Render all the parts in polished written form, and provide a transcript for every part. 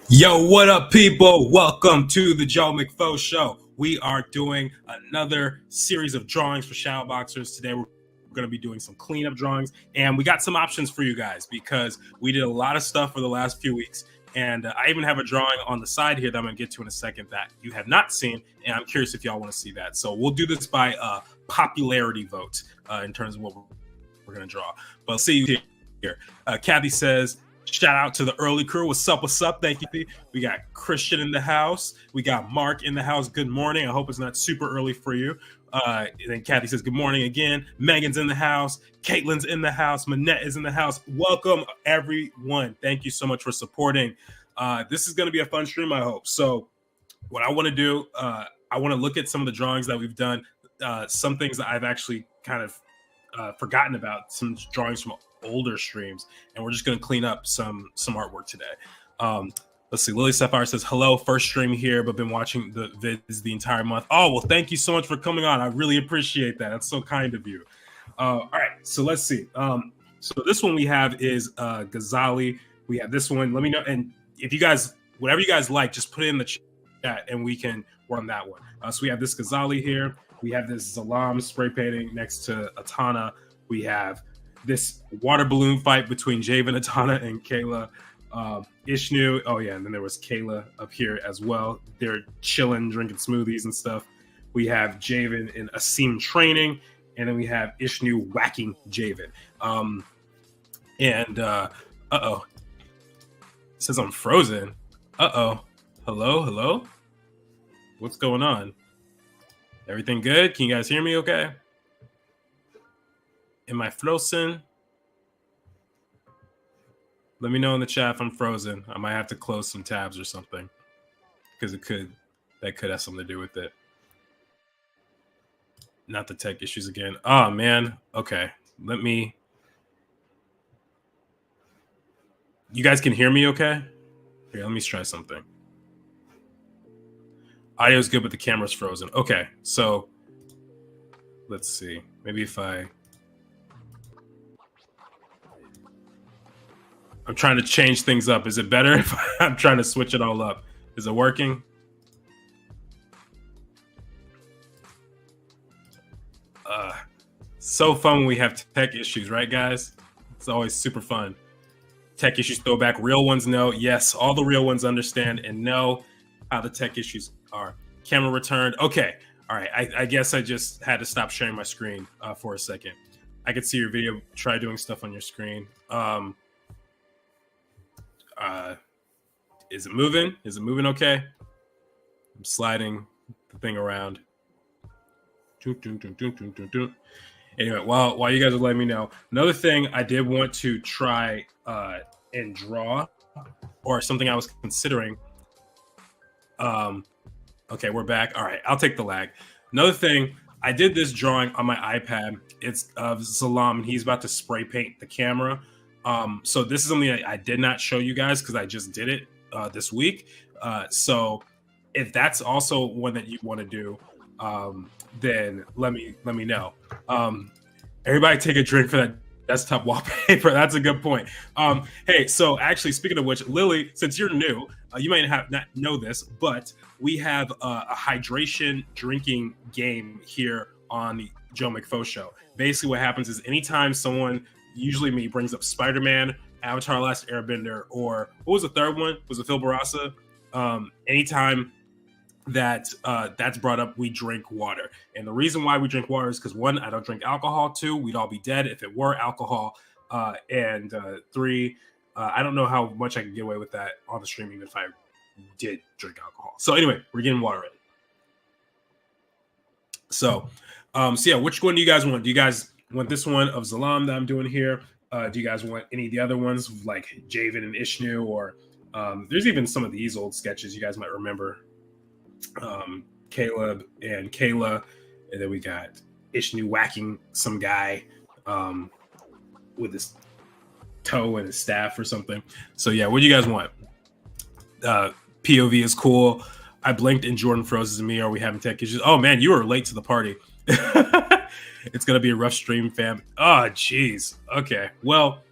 Yo, what up, people? Welcome to the Joe McFo Show. We are doing another series of drawings for shadow.boxers. Today, we're going to be doing some cleanup drawings, and we got some options for you guys because we did a lot of stuff for the last few weeks. And I even have a drawing on the side here that I'm going to get to in a second that you have not seen, and I'm curious if y'all want to see that. So we'll do this by popularity vote in terms of what we're going to draw. But let's see you here. Kathy says, shout out to the early crew. What's up? What's up? Thank you. We got Christian in the house. We got Mark in the house. Good morning. I hope it's not super early for you. Then Kathy says, good morning again. Megan's in the house. Caitlin's in the house. Manette is in the house. Welcome, everyone. Thank you so much for supporting. This is going to be a fun stream, I hope. So what I want to do, I want to look at some of the drawings that we've done, some things that I've actually kind of forgotten about, some drawings from older streams, and we're just going to clean up some artwork today. Let's see. Lily Sapphire says, hello, first stream here, but been watching the vids the entire month. Oh, well, thank you so much for coming on. I really appreciate that. That's so kind of you. All right, so let's see. So this one we have is Ghazali. We have this one. Let me know. And if you guys, whatever you guys like, just put it in the chat and we can work on that one. So we have this Ghazali here. We have this Zalam spray painting next to Atana. We have this water balloon fight between Javen, Atana, and Kayla. Ishnu, oh yeah, and then there was Kayla up here as well. They're chilling, drinking smoothies and stuff. We have Javen in Asim training, and then we have Ishnu whacking Javen. Uh-oh. It says I'm frozen. Uh-oh. Hello? What's going on? Everything good? Can you guys hear me okay? Am I frozen? Let me know in the chat if I'm frozen. I might have to close some tabs or something because that could have something to do with it. Not the tech issues again. Oh man. Okay. You guys can hear me okay? Here, let me try something. Audio's good, but the camera's frozen. Okay. So let's see. Maybe if I'm trying to change things up. Is it better if I'm trying to switch it all up? Is it working? So fun when we have tech issues, right, guys? It's always super fun. Tech issues throwback. Real ones know. Yes, all the real ones understand and know how the tech issues are. Camera returned. Okay. All right. I guess I just had to stop sharing my screen for a second. I could see your video. Try doing stuff on your screen. Is it moving? Is it moving okay? I'm sliding the thing around. Anyway, while you guys are letting me know, another thing I did want to try and draw, or something I was considering. Okay, we're back. All right, I'll take the lag. Another thing, I did this drawing on my iPad. It's of Salam, and he's about to spray paint the camera. So this is something I did not show you guys because I just did it this week. So if that's also one that you want to do, then let me know. Everybody take a drink for that desktop wallpaper. That's a good point. Hey, so actually, speaking of which, Lily, since you're new, you might not know this, but we have a hydration drinking game here on the Joe McFo Show. Basically, what happens is anytime someone, usually me, brings up Spider-Man, Avatar: Last Airbender, or what was the third one? Was it Phil Barassa? Anytime that's brought up, we drink water. And the reason why we drink water is because, one, I don't drink alcohol. Two, we'd all be dead if it were alcohol. And three, I don't know how much I could get away with that on the streaming if I did drink alcohol. So anyway, we're getting water ready. So yeah, which one do you guys want? Do you guys want this one of Zalam that I'm doing here? Do you guys want any of the other ones like Javen and Ishnu? Or there's even some of these old sketches you guys might remember. Caleb and Kayla, and then we got Ishnu whacking some guy with his toe and his staff or something. So yeah, what do you guys want? POV is cool. I blinked and Jordan froze me. Are we having tech issues? Oh man, you were late to the party. It's gonna be a rough stream, fam. Oh jeez. Okay, well,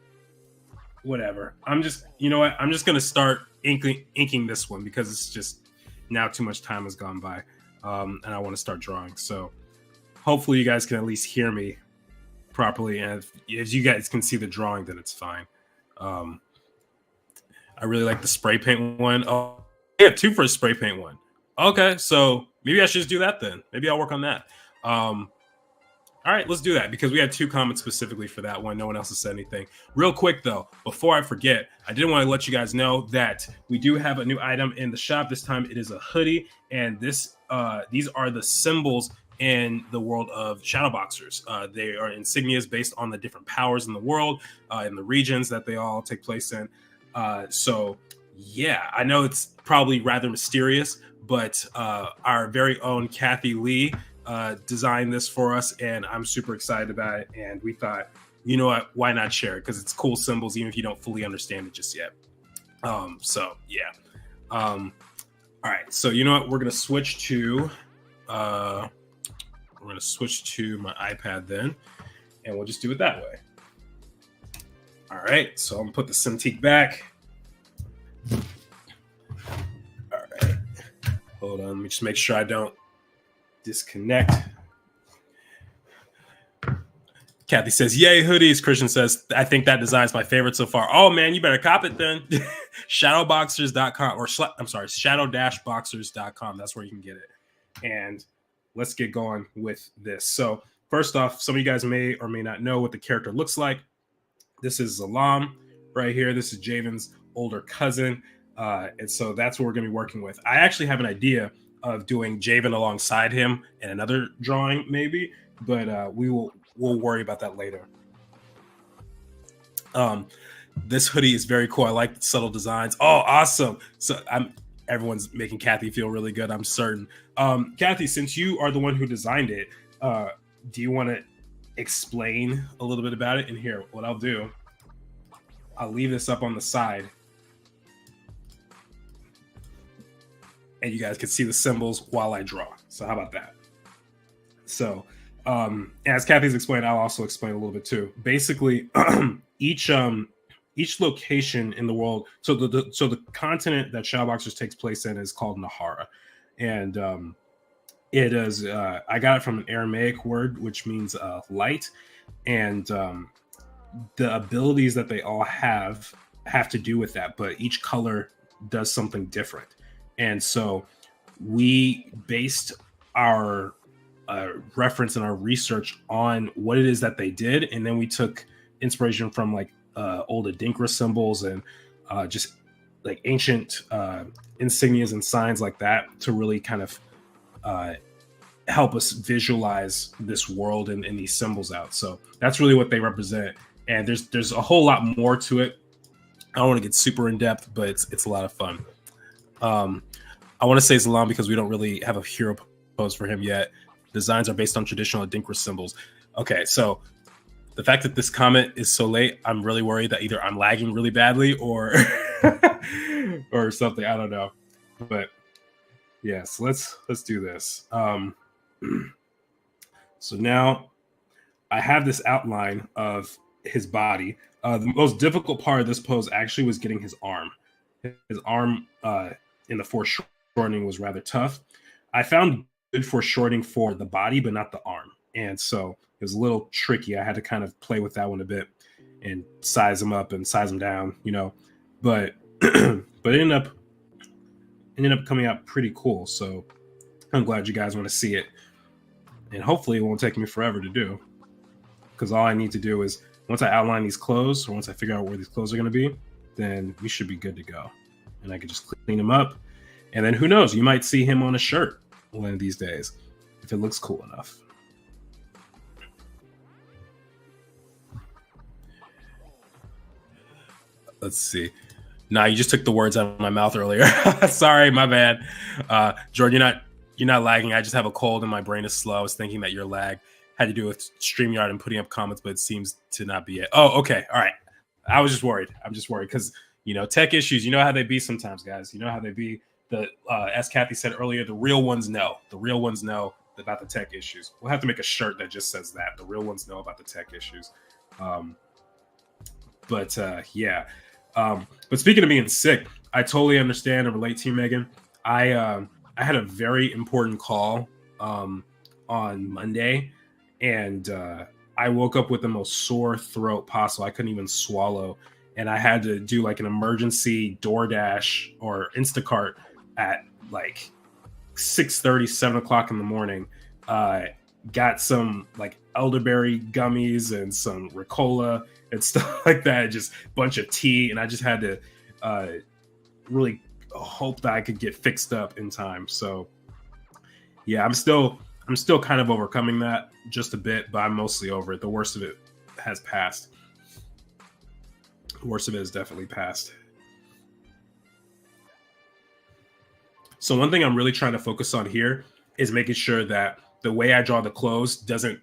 whatever. I'm just, you know what? I'm just gonna start inking this one because it's just now too much time has gone by, and I want to start drawing. So hopefully you guys can at least hear me properly, and if you guys can see the drawing, then it's fine. I really like the spray paint one. Oh, I have 2 for a spray paint one. Okay, so maybe I should just do that then. Maybe I'll work on that. All right, let's do that because we had 2 comments specifically for that one. No one else has said anything. Real quick, though, before I forget, I did want to let you guys know that we do have a new item in the shop. This time it is a hoodie, and these are the symbols in the world of Shadowboxers. They are insignias based on the different powers in the world, in the regions that they all take place in. So, yeah, I know it's probably rather mysterious, but our very own Kathy Lee designed this for us, and I'm super excited about it. And we thought, you know what, why not share it? Because it's cool symbols, even if you don't fully understand it just yet. So yeah. All right. So you know what, we're gonna switch to my iPad then, and we'll just do it that way. All right. So I'm gonna put the Cintiq back. All right. Hold on. Let me just make sure I don't disconnect. Kathy says, yay, hoodies. Christian says, I think that design's my favorite so far. Oh, man, you better cop it then. shadow.boxers.com or shadow-boxers.com. That's where you can get it. And let's get going with this. So first off, some of you guys may or may not know what the character looks like. This is Zalam right here. This is Javen's older cousin. And so that's what we're going to be working with. I actually have an idea of doing Javen alongside him in another drawing, maybe, but we'll worry about that later. This hoodie is very cool. I like the subtle designs. Oh, awesome! So everyone's making Kathy feel really good, I'm certain. Kathy, since you are the one who designed it, do you want to explain a little bit about it? And here, what I'll do, I'll leave this up on the side, and you guys can see the symbols while I draw. So how about that? So as Kathy's explained, I'll also explain a little bit too. Basically, each location in the world. So the continent that Shadowboxers takes place in is called Nahara, and it is. I got it from an Aramaic word which means light, and the abilities that they all have to do with that. But each color does something different. And so we based our reference and our research on what it is that they did. And then we took inspiration from like old Adinkra symbols and just like ancient insignias and signs like that to really kind of help us visualize this world and these symbols out. So that's really what they represent. And there's a whole lot more to it. I don't want to get super in depth, but it's a lot of fun. I want to say Zalam because we don't really have a hero pose for him yet. Designs are based on traditional Adinkra symbols. Okay, so the fact that this comment is so late, I'm really worried that either I'm lagging really badly or or something. I don't know. But yes, let's do this. So now I have this outline of his body. The most difficult part of this pose actually was getting his arm. His arm in the foreshortening was rather tough. I found good foreshortening for the body, but not the arm. And so it was a little tricky. I had to kind of play with that one a bit and size him up and size him down, you know. But but it ended up coming out pretty cool. So I'm glad you guys want to see it. And hopefully it won't take me forever to do. Because all I need to do is once I outline these clothes, or once I figure out where these clothes are going to be, then we should be good to go. And I can just clean him up. And then who knows, you might see him on a shirt one of these days if it looks cool enough. Let's see. Nah, you just took the words out of my mouth earlier. Sorry, my bad. Jordan, you're not lagging. I just have a cold and my brain is slow. I was thinking that your lag had to do with StreamYard and putting up comments, but it seems to not be it. Oh, okay. All right. I was just worried. I'm just worried because, you know, tech issues, you know how they be sometimes, guys. You know how they be. As Kathy said earlier, the real ones know. The real ones know about the tech issues. We'll have to make a shirt that just says that. The real ones know about the tech issues. Yeah. But speaking of being sick, I totally understand and relate to you, Megan. I had a very important call on Monday, and I woke up with the most sore throat possible. I couldn't even swallow, and I had to do like an emergency DoorDash or Instacart at like 6:30, 7 o'clock in the morning. Uh, got some like elderberry gummies and some Ricola and stuff like that. Just a bunch of tea, and I just had to uh, really hope that I could get fixed up in time. So yeah, I'm still kind of overcoming that just a bit, but I'm mostly over it. The worst of it has passed. The worst of it has definitely passed. So one thing I'm really trying to focus on here is making sure that the way I draw the clothes doesn't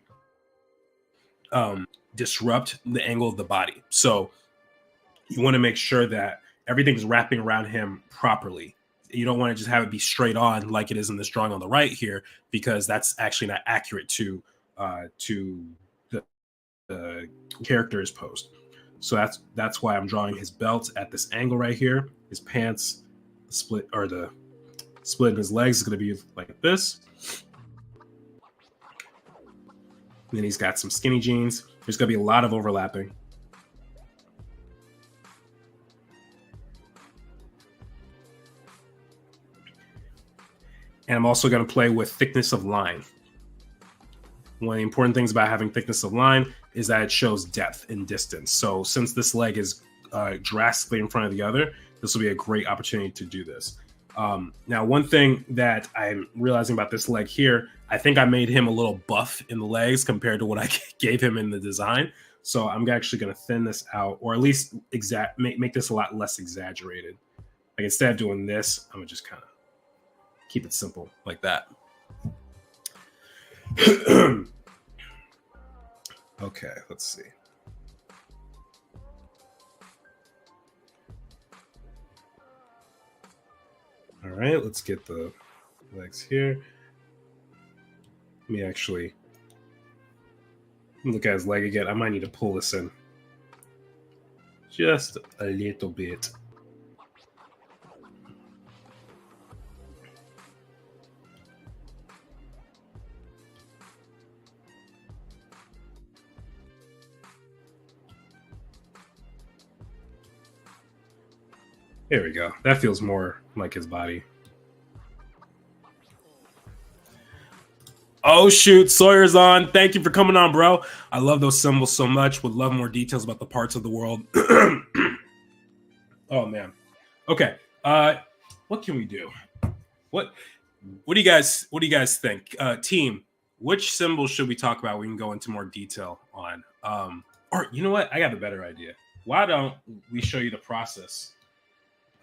disrupt the angle of the body. So you want to make sure that everything's wrapping around him properly. You don't want to just have it be straight on like it is in this drawing on the right here, because that's actually not accurate to the character's pose. So that's why I'm drawing his belt at this angle right here. His pants split, or the split in his legs is going to be like this. And then he's got some skinny jeans. There's going to be a lot of overlapping. And I'm also going to play with thickness of line. One of the important things about having thickness of line is that it shows depth and distance. So since this leg is drastically in front of the other, this will be a great opportunity to do this. Now, one thing that I'm realizing about this leg here, I think I made him a little buff in the legs compared to what I gave him in the design. So I'm actually going to thin this out, or at least make this a lot less exaggerated. Like instead of doing this, I'm going to just kind of keep it simple like that. Okay, let's see. All right, let's get the legs here. Let me actually look at his leg again. I might need to pull this in just a little bit. There we go. That feels more like his body. Oh shoot, Sawyer's on. Thank you for coming on, bro. I love those symbols so much. Would love more details about the parts of the world. Oh man. Okay. What can we do? What do you guys think? Team, which symbol should we talk about? We can go into more detail on. Or you know what? I got a better idea. Why don't we show you the process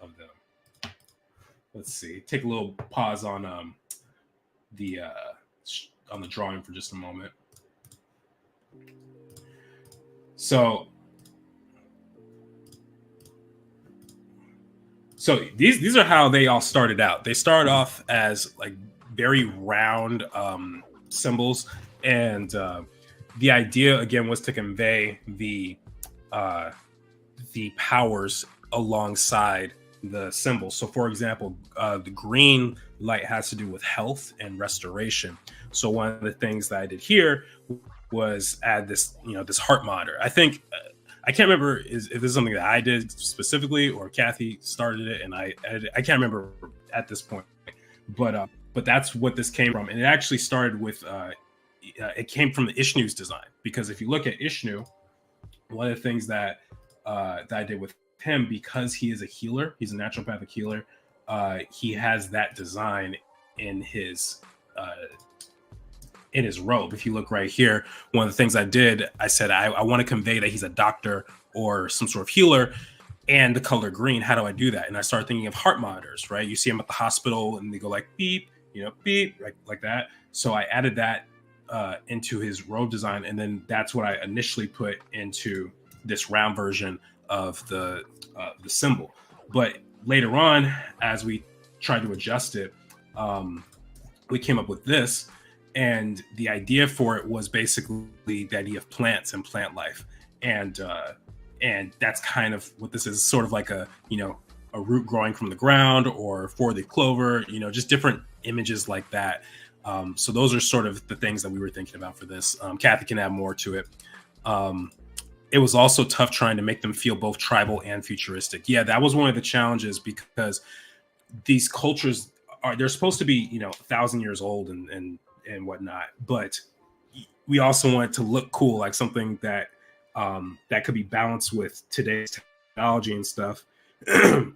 of them? Let's see. Take a little pause on the drawing for just a moment. So these are how they all started out. They started off as like very round symbols, and the idea again was to convey the powers alongside the symbol. So for example, the green light has to do with health and restoration. So one of the things that I did here was add this, this heart monitor. I think I can't remember if this is something that I did specifically or Kathy started it and I can't remember at this point, but that's what this came from. And it actually started with it came from the Ishnu's design, because if you look at Ishnu, one of the things that I did with him, because he is a healer, he's a naturopathic healer, he has that design in his robe. If you look right here, one of the things I did, I said I want to convey that he's a doctor or some sort of healer, and the color green. How do I do that? And I started thinking of heart monitors, right? You see them at the hospital and they go like beep, beep, like that. So I added that into his robe design, and then that's what I initially put into this round version of the symbol. But later on, as we tried to adjust it, we came up with this. And the idea for it was basically the idea of plants and plant life. And that's kind of what this is, sort of like a, a root growing from the ground or four-leaf clover, just different images like that. So those are sort of the things that we were thinking about for this. Kathy can add more to it. It was also tough trying to make them feel both tribal and futuristic. Yeah, that was one of the challenges because these cultures they're supposed to be 1,000 years old and whatnot, but we also want it to look cool, like something that that could be balanced with today's technology and stuff. I'm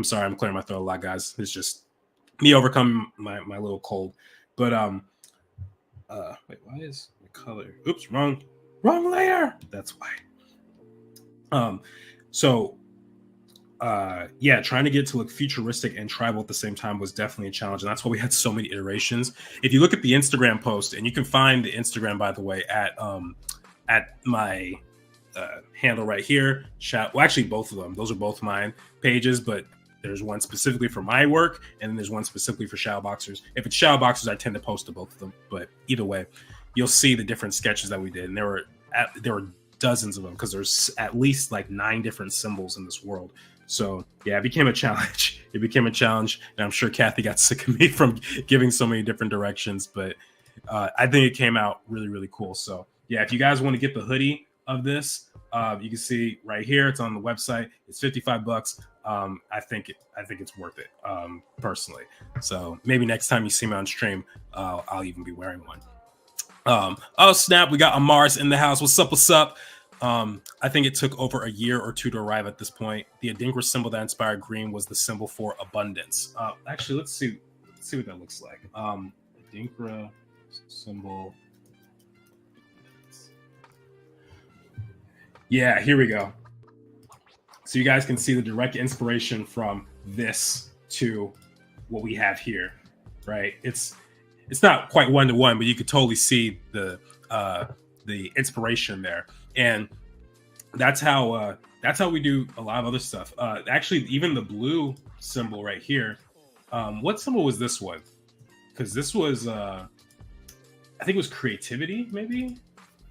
sorry, I'm clearing my throat a lot, guys. It's just me overcoming my little cold. But wait, why is the color? Oops, wrong layer. That's why. So yeah, trying to get to look futuristic and tribal at the same time was definitely a challenge, and that's why we had so many iterations. If you look at the Instagram post, and you can find the Instagram, by the way, at my handle right here. Well, actually, both of them. Those are both mine pages, but there's one specifically for my work, and then there's one specifically for Shadowboxers. If it's Shadowboxers, I tend to post to both of them. But either way, you'll see the different sketches that we did, and there were dozens of them because there's at least like 9 different symbols in this world. So yeah, it became a challenge. And I'm sure Kathy got sick of me from giving so many different directions, but I think it came out really, really cool. So yeah, if you guys want to get the hoodie of this, you can see right here. It's on the website. It's $55. I think it's worth it, personally. So maybe next time you see me on stream, I'll even be wearing one. Oh snap! We got Amars in the house. What's up? What's up? I think it took over a year or 2 to arrive at this point. The Adinkra symbol that inspired green was the symbol for abundance. Actually, let's see what that looks like. Adinkra symbol. Yeah, here we go. So you guys can see the direct inspiration from this to what we have here, right? It's not quite 1-to-1, but you could totally see the inspiration there. And that's how we do a lot of other stuff. Actually, even the blue symbol right here. What symbol was this one? Because this was, I think it was creativity, maybe.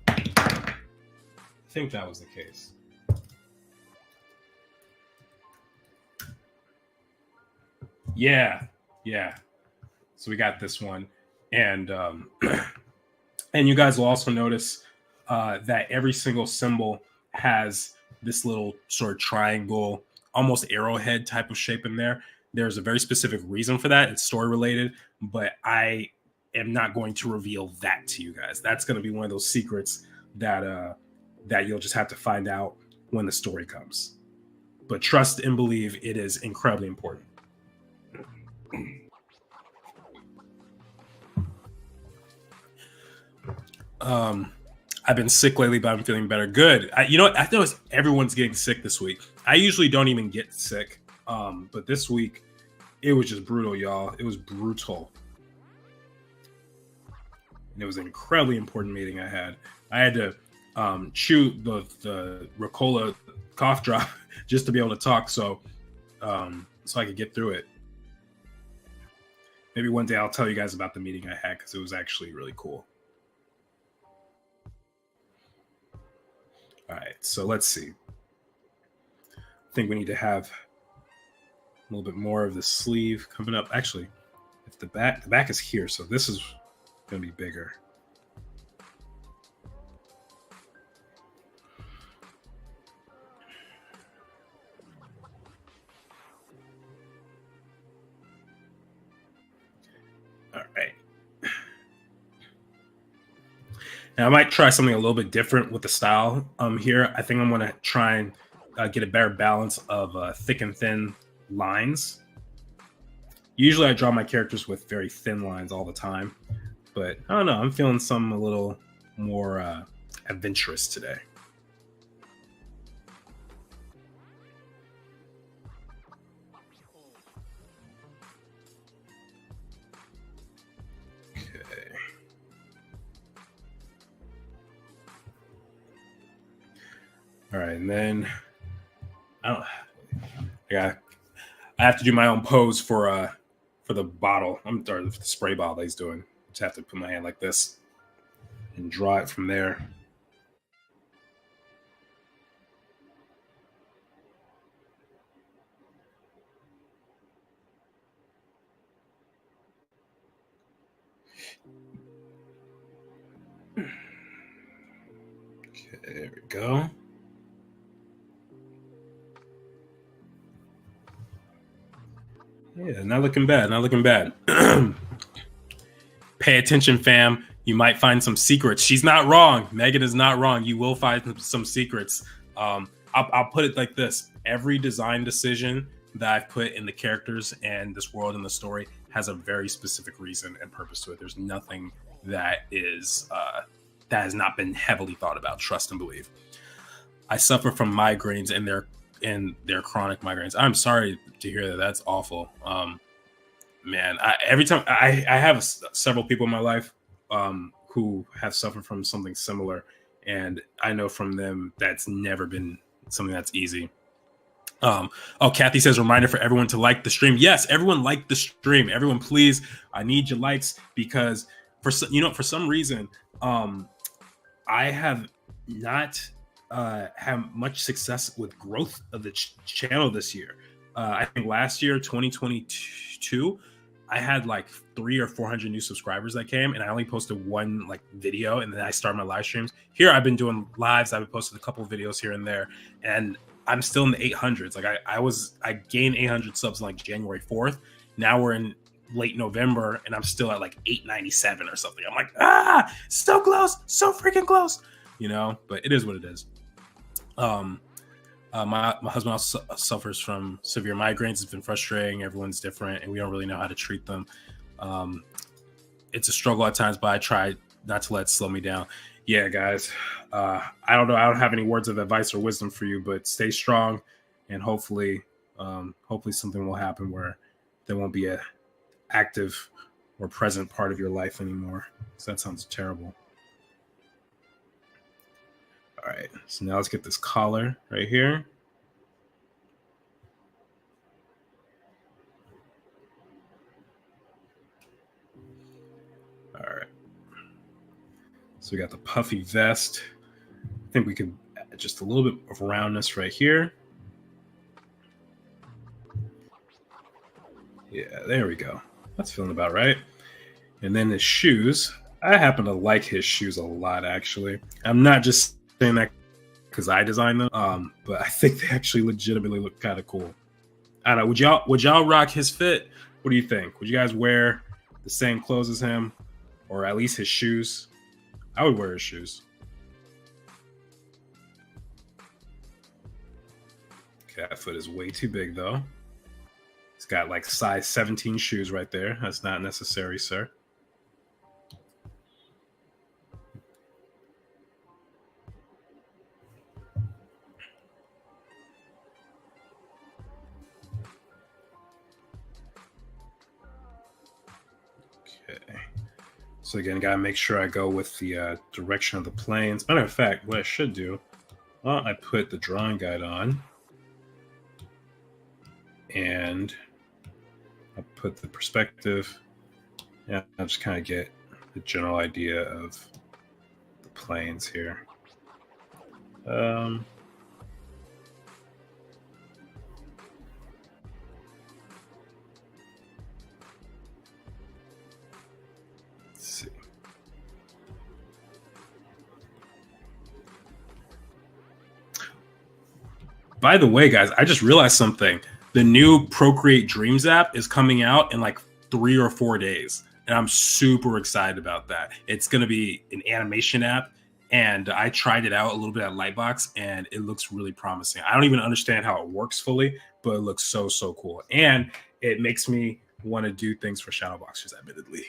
I think that was the case. Yeah. So we got this one, and and you guys will also notice that every single symbol has this little sort of triangle, almost arrowhead type of shape in there. There's a very specific reason for that. It's story related, but I am not going to reveal that to you guys. That's going to be one of those secrets that you'll just have to find out when the story comes. But trust and believe, it is incredibly important. I've been sick lately, but I'm feeling better. Good. I noticed everyone's getting sick this week. I usually don't even get sick, but this week it was just brutal, y'all. It was brutal, and it was an incredibly important meeting I had. I had to chew the Ricola cough drop just to be able to talk, so I could get through it. Maybe one day I'll tell you guys about the meeting I had because it was actually really cool. All right, so let's see. I think we need to have a little bit more of the sleeve coming up. Actually, if the back is here, so this is going to be bigger. All right. Now I might try something a little bit different with the style here. I think I'm going to try and get a better balance of thick and thin lines. Usually I draw my characters with very thin lines all the time, but I don't know. I'm feeling something a little more adventurous today. All right, and then I have to do my own pose for the bottle. I'm sorry, the spray bottle that he's doing. Just have to put my hand like this and draw it from there. Okay, there we go. Yeah, not looking bad. Not looking bad. Pay attention, fam. You might find some secrets. She's not wrong. Megan is not wrong. You will find some secrets. I'll put it like this: every design decision that I've put in the characters and this world and the story has a very specific reason and purpose to it. There's nothing that has not been heavily thought about. Trust and believe. I suffer from migraines and their chronic migraines. I'm sorry to hear that. That's awful. Man, every time I have several people in my life who have suffered from something similar, and I know from them that's never been something that's easy. Kathy says, reminder for everyone to like the stream. Yes, everyone like the stream. Everyone, please, I need your likes, because for some reason, I have not had much success with growth of the channel this year. I think last year, 2022, I had like 300 or 400 new subscribers that came, and I only posted one like video, and then I started my live streams. Here, I've been doing lives. I've posted a couple of videos here and there, and I'm still in the 800s. Like I gained 800 subs like January 4th. Now we're in late November, and I'm still at like 897 or something. I'm like, so close, so freaking close, But it is what it is. My husband also suffers from severe migraines. It's been frustrating. Everyone's different, and we don't really know how to treat them. It's a struggle at times, but I try not to let it slow me down. Yeah, guys. I don't know. I don't have any words of advice or wisdom for you, but stay strong, and hopefully something will happen where there won't be a active or present part of your life anymore. So that sounds terrible. All right, so now let's get this collar right here. All right. So we got the puffy vest. I think we could add just a little bit of roundness right here. Yeah, there we go. That's feeling about right. And then his shoes. I happen to like his shoes a lot, actually. I'm not just saying that because I designed them, but I think they actually legitimately look kind of cool. I don't know. Would y'all rock his fit? What do you think? Would you guys wear the same clothes as him, or at least his shoes? I would wear his shoes. Okay, that foot is way too big, though. He's got like size 17 shoes right there. That's not necessary, sir. Okay. So again, gotta make sure I go with the direction of the planes. Matter of fact, what I should do, I put the drawing guide on, and I put the perspective. Yeah, I'll just kind of get the general idea of the planes here. Let's see. By the way, guys, I just realized something. The new Procreate Dreams app is coming out in like 3 or 4 days, and I'm super excited about that. It's going to be an animation app, and I tried it out a little bit at Lightbox, and it looks really promising. I don't even understand how it works fully, but it looks so cool, and it makes me want to do things for Shadowboxers, admittedly.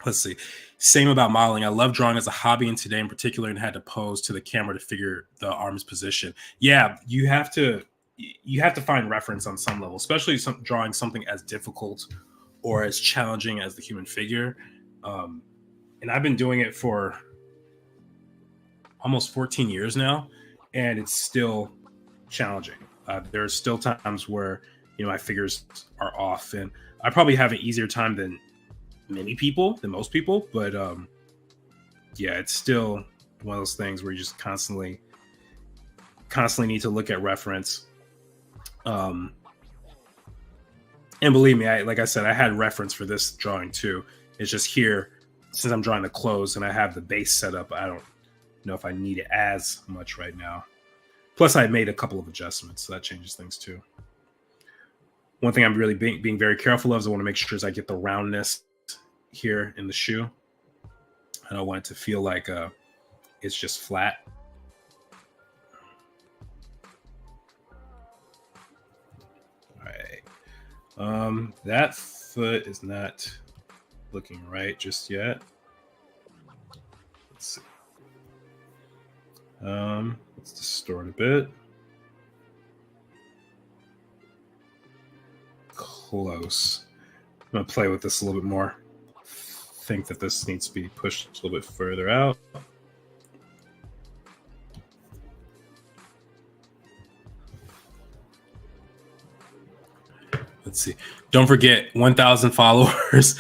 Let's see. Same about modeling. I love drawing as a hobby, and today in particular, and had to pose to the camera to figure the arm's position. Yeah, you have to find reference on some level, especially drawing something as difficult or as challenging as the human figure. And I've been doing it for almost 14 years now, and it's still challenging. There's still times where my figures are off, and I probably have an easier time than most people, but yeah, it's still one of those things where you just constantly need to look at reference. And believe me, like I said, I had reference for this drawing too. It's just here since I'm drawing the clothes and I have the base set up, I don't know if I need it as much right now. Plus, I made a couple of adjustments, so that changes things too. One thing I'm really being very careful of is I want to make sure I get the roundness here in the shoe. I don't want it to feel like it's just flat. All right. That foot is not looking right just yet. Let's see. Let's distort a bit. Close. I'm gonna play with this a little bit more. I think that this needs to be pushed a little bit further out. Let's see. Don't forget, 1,000 followers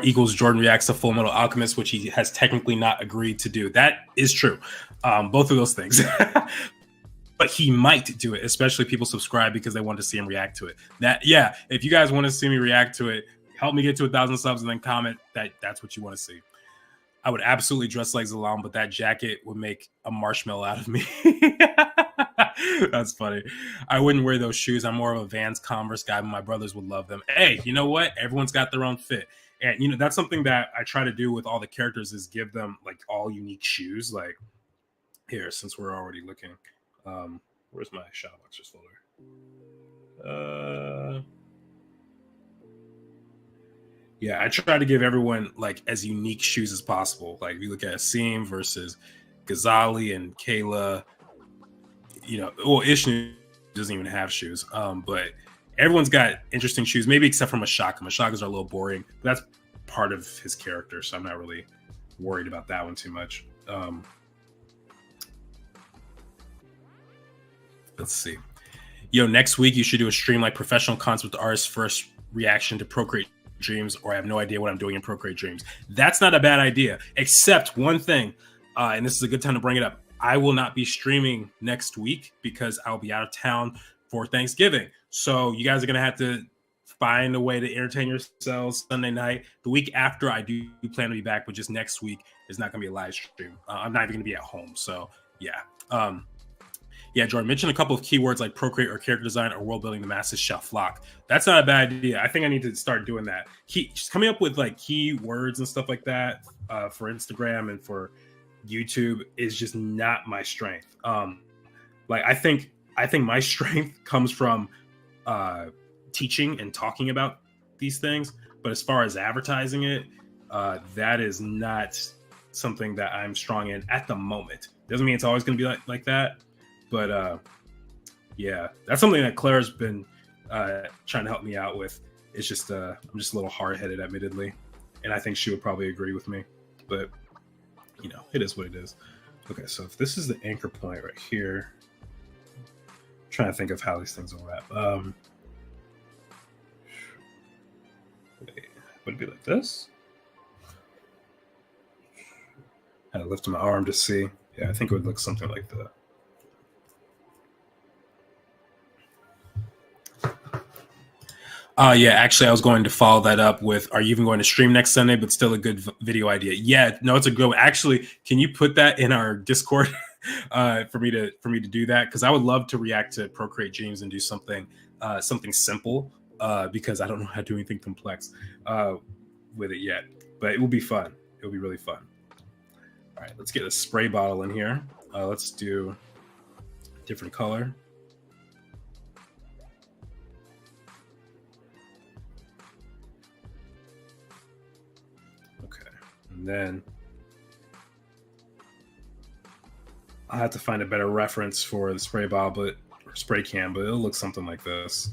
equals Jordan reacts to Full Metal Alchemist, which he has technically not agreed to do. That is true. Both of those things. But he might do it, especially people subscribe because they want to see him react to it. If you guys want to see me react to it, help me get to 1,000 subs and then comment that's what you want to see. I would absolutely dress like Zalam, but that jacket would make a marshmallow out of me. That's funny. I wouldn't wear those shoes. I'm more of a Vans Converse guy, but my brothers would love them. Hey, you know what? Everyone's got their own fit. And, that's something that I try to do with all the characters is give them, like, all unique shoes. Like, here, since we're already looking. Where's my Shadowboxers folder? Yeah, I try to give everyone like as unique shoes as possible. Like if you look at Asim versus Ghazali and Kayla, Ishnu doesn't even have shoes. But everyone's got interesting shoes, maybe except for Mashaka. Mashaka's are a little boring, but that's part of his character, so I'm not really worried about that one too much. Let's see. Next week you should do a stream like professional concept artist first reaction to Procreate Dreams, or I have no idea what I'm doing in Procreate Dreams. That's not a bad idea, except one thing, and this is a good time to bring it up. I will not be streaming next week because I'll be out of town for Thanksgiving. So you guys are going to have to find a way to entertain yourselves Sunday night. The week after, I do plan to be back, but just next week is not going to be a live stream. I'm not even going to be at home. So, yeah. Jordan, mention a couple of keywords like Procreate or character design or world building. The masses shall flock. That's not a bad idea. I think I need to start doing that. Just coming up with like keywords and stuff like that for Instagram and for YouTube is just not my strength. I think my strength comes from teaching and talking about these things. But as far as advertising it, that is not something that I'm strong in at the moment. Doesn't mean it's always going to be like that. But that's something that Claire's been trying to help me out with. It's just I'm just a little hard-headed, admittedly, and I think she would probably agree with me. But it is what it is. Okay, so if this is the anchor point right here, I'm trying to think of how these things will wrap. Would it be like this? I had to lift my arm to see. Yeah, I think it would look something like that. Actually, I was going to follow that up with, are you even going to stream next Sunday, but still a good video idea? Yeah, no, it's a good one. Actually, can you put that in our Discord for me to do that? Because I would love to react to Procreate Dreams and do something simple because I don't know how to do anything complex with it yet. But it will be fun. It will be really fun. All right, let's get a spray bottle in here. Let's do a different color. And then I'll have to find a better reference for the spray bottle, or spray can, but it'll look something like this.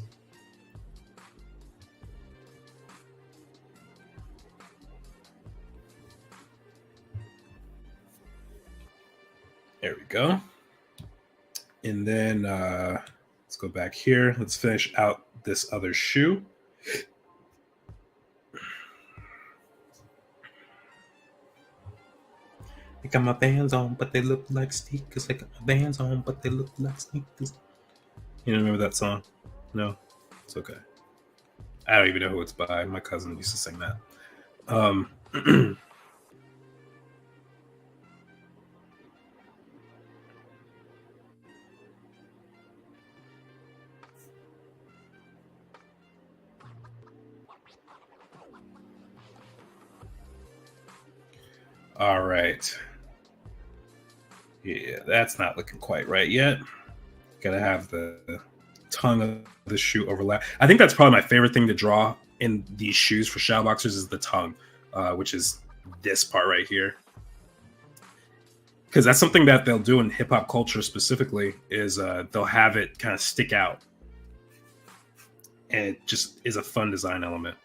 There we go. And then let's go back here. Let's finish out this other shoe. I got my Vans on, but they look like sneakers. I got my Vans on, but they look like sneakers. You don't remember that song? No? It's okay. I don't even know who it's by. My cousin used to sing that. All right. Yeah, that's not looking quite right yet. Gotta have the tongue of the shoe overlap. I think that's probably my favorite thing to draw in these shoes for shadow boxers is the tongue, which is this part right here. Because that's something that they'll do in hip hop culture specifically is they'll have it kind of stick out, and it just is a fun design element.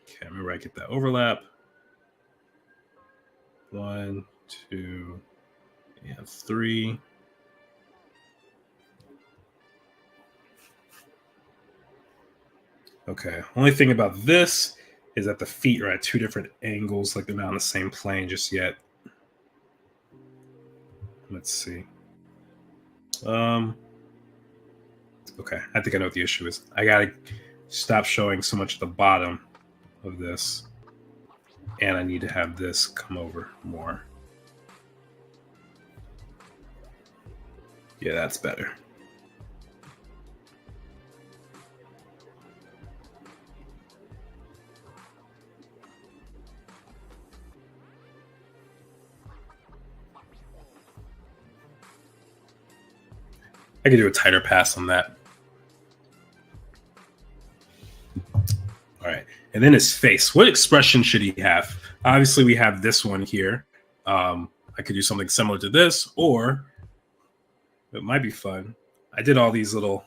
Okay, remember I get that overlap. 1, 2, and 3. Okay. Only thing about this is that the feet are at two different angles, like they're not on the same plane just yet. Let's see. Okay, I think I know what the issue is. I gotta stop showing so much at the bottom of this, and I need to have this come over more. Yeah, that's better. I could do a tighter pass on that. All right. And then his face. What expression should he have? Obviously, we have this one here. I could do something similar to this, or it might be fun. I did all these little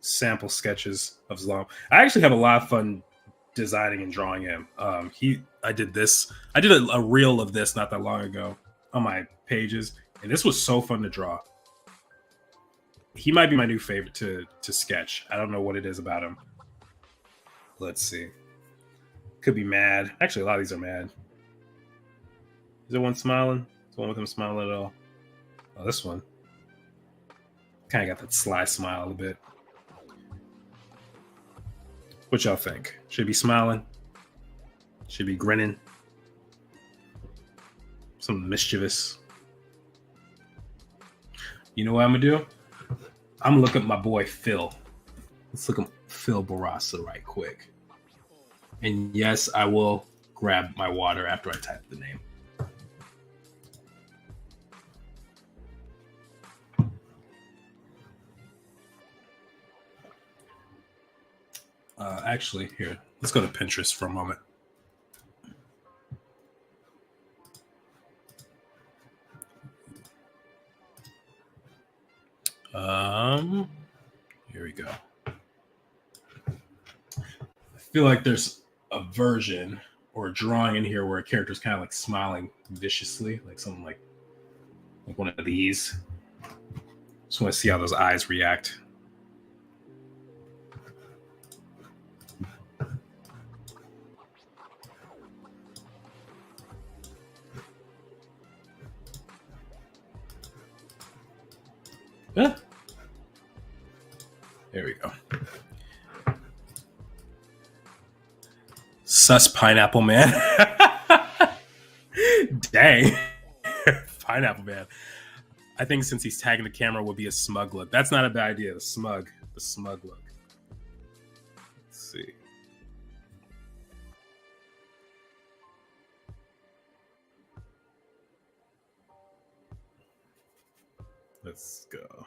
sample sketches of Zlam. I actually have a lot of fun designing and drawing him. I did this. I did a reel of this not that long ago on my pages, and this was so fun to draw. He might be my new favorite to sketch. I don't know what it is about him. Let's see. Could be mad. Actually, a lot of these are mad. Is there one smiling? Is the one with him smiling at all? Oh, this one. Kind of got that sly smile a bit. What y'all think? Should be smiling? Should be grinning? Something mischievous? You know what I'm gonna do? I'm gonna look up my boy Phil. Let's look up Phil Barassa right quick. And yes, I will grab my water after I type the name. Actually, here, let's go to Pinterest for a moment. Here we go. I feel like there's a version or a drawing in here where a character's kind of like smiling viciously, like something like one of these. Just want to see how those eyes react. There we go. Sus Pineapple Man. Dang. Pineapple Man. I think since he's tagging the camera would be a smug look. That's not a bad idea. The smug look. Let's see. Let's go.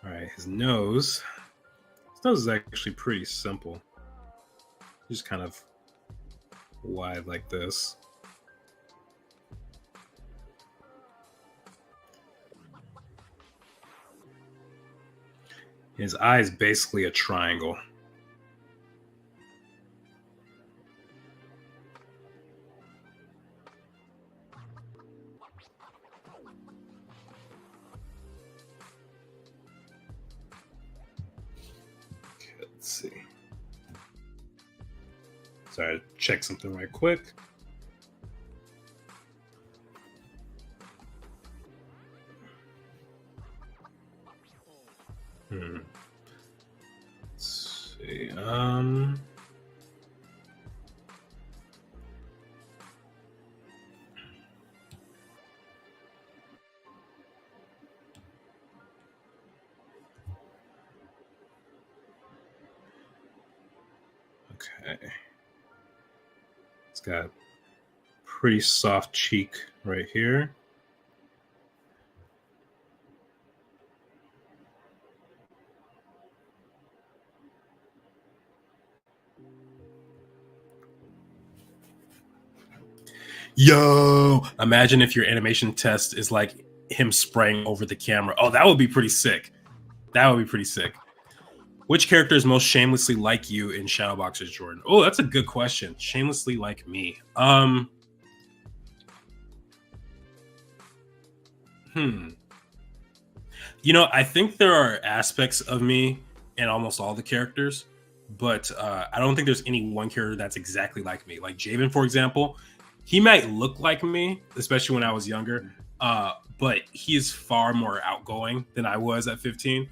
All right, his nose. His nose is actually pretty simple. Just kind of wide like this. His eye is basically a triangle. Let's see. Sorry, check something right quick. Let's see. Okay. It's got pretty soft cheek right here. Yo, imagine if your animation test is like him spraying over the camera. Oh, that would be pretty sick. That would be pretty sick. Which character is most shamelessly like you in Shadowboxers, Jordan? Oh, that's a good question. Shamelessly like me. Hmm. You know, I think there are aspects of me in almost all the characters, but I don't think there's any one character that's exactly like me. Like Javen, for example, he might look like me, especially when I was younger, but he is far more outgoing than I was at 15.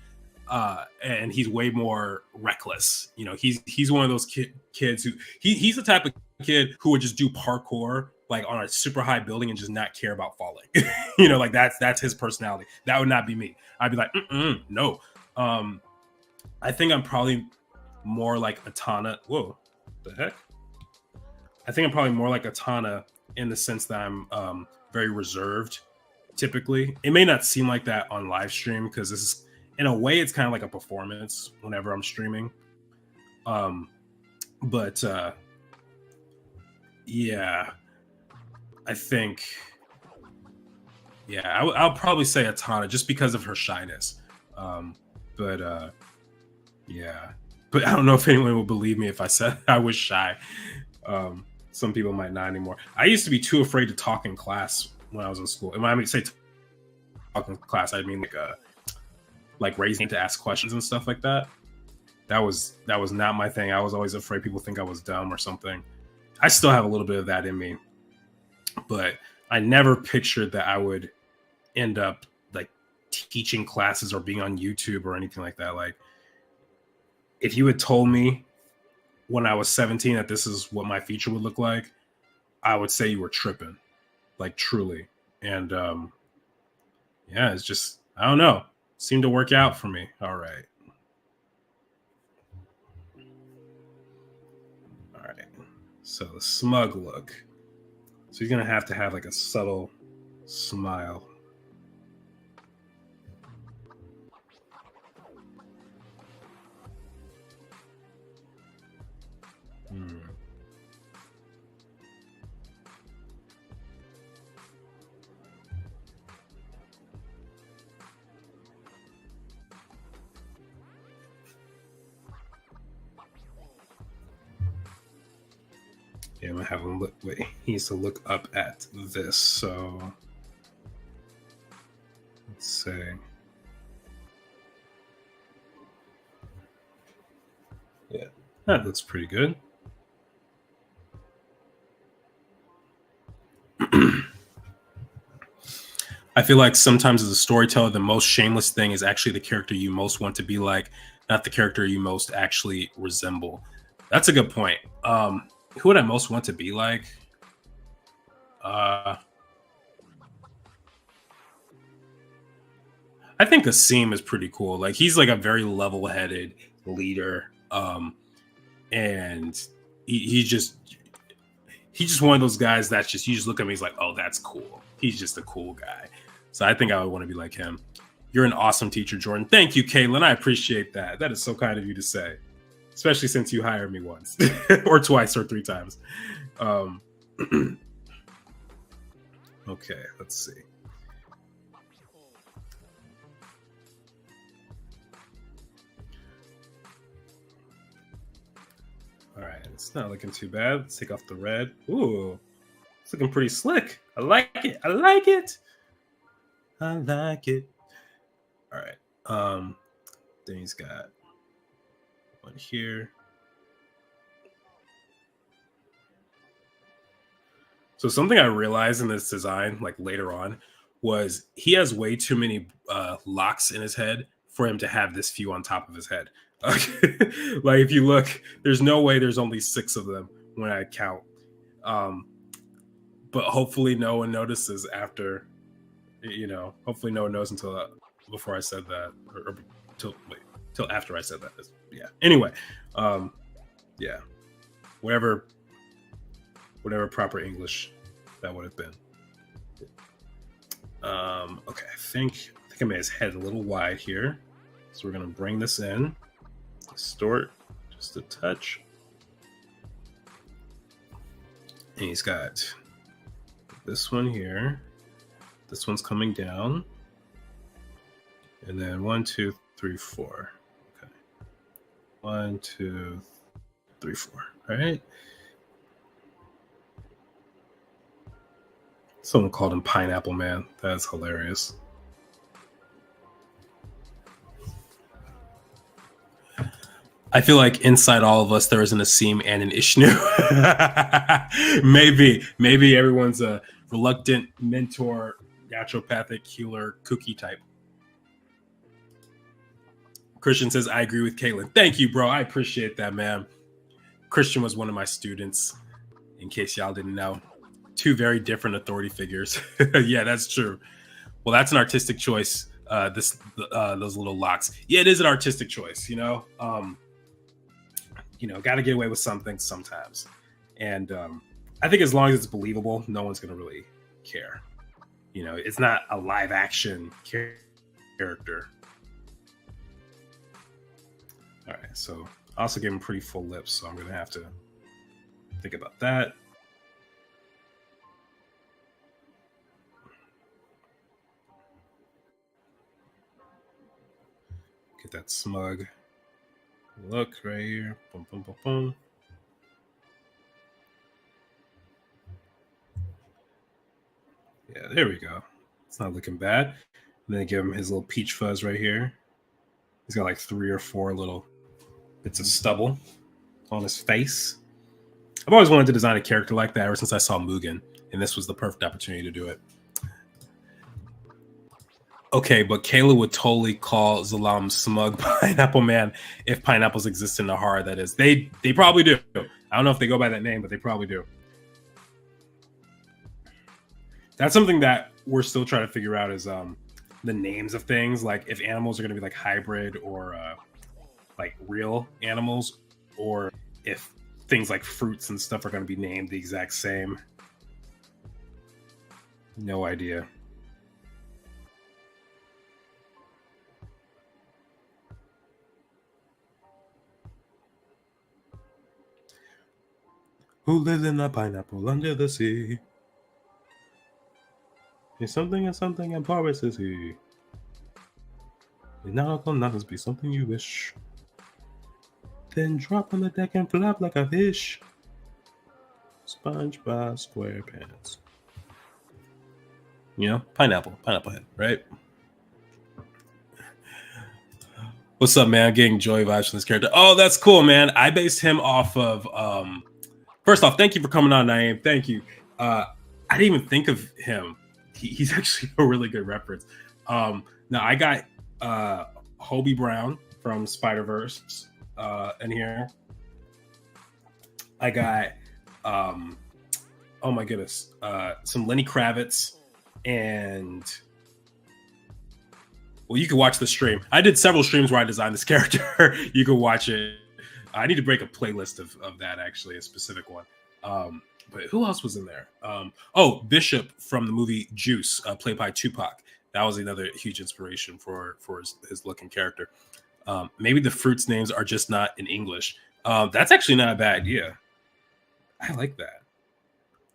And he's way more reckless. You know, he's one of those kids who he's the type of kid who would just do parkour like on a super high building and just not care about falling. You know, like that's his personality. That would not be me. I'd be like, no. I think I'm probably more like Atana. Whoa, the heck? I think I'm probably more like Atana in the sense that I'm very reserved. Typically, it may not seem like that on live stream because this is, in a way, it's kind of like a performance whenever I'm streaming. But yeah, I think, yeah, I'll probably say Atana just because of her shyness. But yeah, but I don't know if anyone would believe me if I said I was shy. Some people might not anymore. I used to be too afraid to talk in class when I was in school. And when I say talk in class, I mean like raising to ask questions and stuff like that. That was not my thing. I was always afraid people think I was dumb or something. I still have a little bit of that in me, but I never pictured that I would end up like teaching classes or being on YouTube or anything like that. Like, if you had told me when I was 17 that this is what my future would look like, I would say you were tripping, like truly. And yeah, it's just, I don't know, seemed to work out for me. All right. So the smug look. So he's gonna have to have like a subtle smile. Yeah, I'm gonna have him look. Wait, he needs to look up at this. So let's see. Yeah, that looks pretty good. I feel like sometimes as a storyteller, the most shameless thing is actually the character you most want to be like, not the character you most actually resemble. That's a good point. Who would I most want to be like? I think Asim is pretty cool. Like, he's like a very level-headed leader, and he's just one of those guys that's just, you just look at him, he's like, oh, that's cool. He's just a cool guy. So I think I would want to be like him. You're an awesome teacher, Jordan. Thank you, Caitlin. I appreciate that. That is so kind of you to say, especially since you hired me once or twice or 3 times. Okay, let's see. All right, it's not looking too bad. Let's take off the red. Ooh, it's looking pretty slick. I like it. I like it. I like it. All right. Then he's got one here. So something I realized in this design, like later on, was he has way too many locks in his head for him to have this few on top of his head. Like, if you look, there's no way there's only 6 of them when I count. But hopefully no one notices after, hopefully no one knows until before I said that, or till after I said that. Yeah. Anyway, yeah. whatever proper English that would have been. Okay, I think I made his head a little wide here, so we're gonna bring this in, distort just a touch, and he's got this one here. This one's coming down, and then 1, 2, 3, 4. Okay, 1, 2, 3, 4. All right. Someone called him Pineapple Man. That's hilarious. I feel like inside all of us there is an Asim and an Ishnu. maybe everyone's a reluctant mentor, naturopathic healer, cookie type. Christian says, I agree with Caitlin. Thank you, bro. I appreciate that, man. Christian was one of my students, in case y'all didn't know. 2 very different authority figures. Yeah, that's true. Well, that's an artistic choice. Those little locks. Yeah, it is an artistic choice. Got to get away with some things sometimes. And I think as long as it's believable, no one's going to really care. It's not a live action character. All right, so I also gave him pretty full lips, so I'm going to have to think about that. Get that smug look right here. Boom, boom, boom, boom. Yeah, there we go. It's not looking bad. And then give him his little peach fuzz right here. He's got like 3 or 4 little bits of stubble on his face. I've always wanted to design a character like that ever since I saw Mugen, and this was the perfect opportunity to do it. Okay, but Kayla would totally call Zalam smug Pineapple Man if pineapples exist in the horror, that is. They probably do. I don't know if they go by that name, but they probably do. That's something that we're still trying to figure out is the names of things. Like if animals are going to be like hybrid or like real animals, or if things like fruits and stuff are going to be named the exact same. No idea. Who lives in a pineapple under the sea? It's something and something, and Boris is he. And now can nothing be something you wish. Then drop on the deck and flap like a fish. SpongeBob SquarePants. Pineapple head, right? What's up, man? I'm getting joy vibes from this character. Oh, that's cool, man. I based him off of first off, thank you for coming on, Naeem. Thank you. I didn't even think of him. He's actually a really good reference. Now I got Hobie Brown from Spider-Verse in here. I got oh my goodness, some Lenny Kravitz, and well, you can watch the stream. I did several streams where I designed this character. You can watch it. I need to break a playlist of that, actually, a specific one. But who else was in there? Bishop from the movie Juice, played by Tupac. That was another huge inspiration for his look and character. Maybe the fruits' names are just not in English. That's actually not a bad idea. I like that.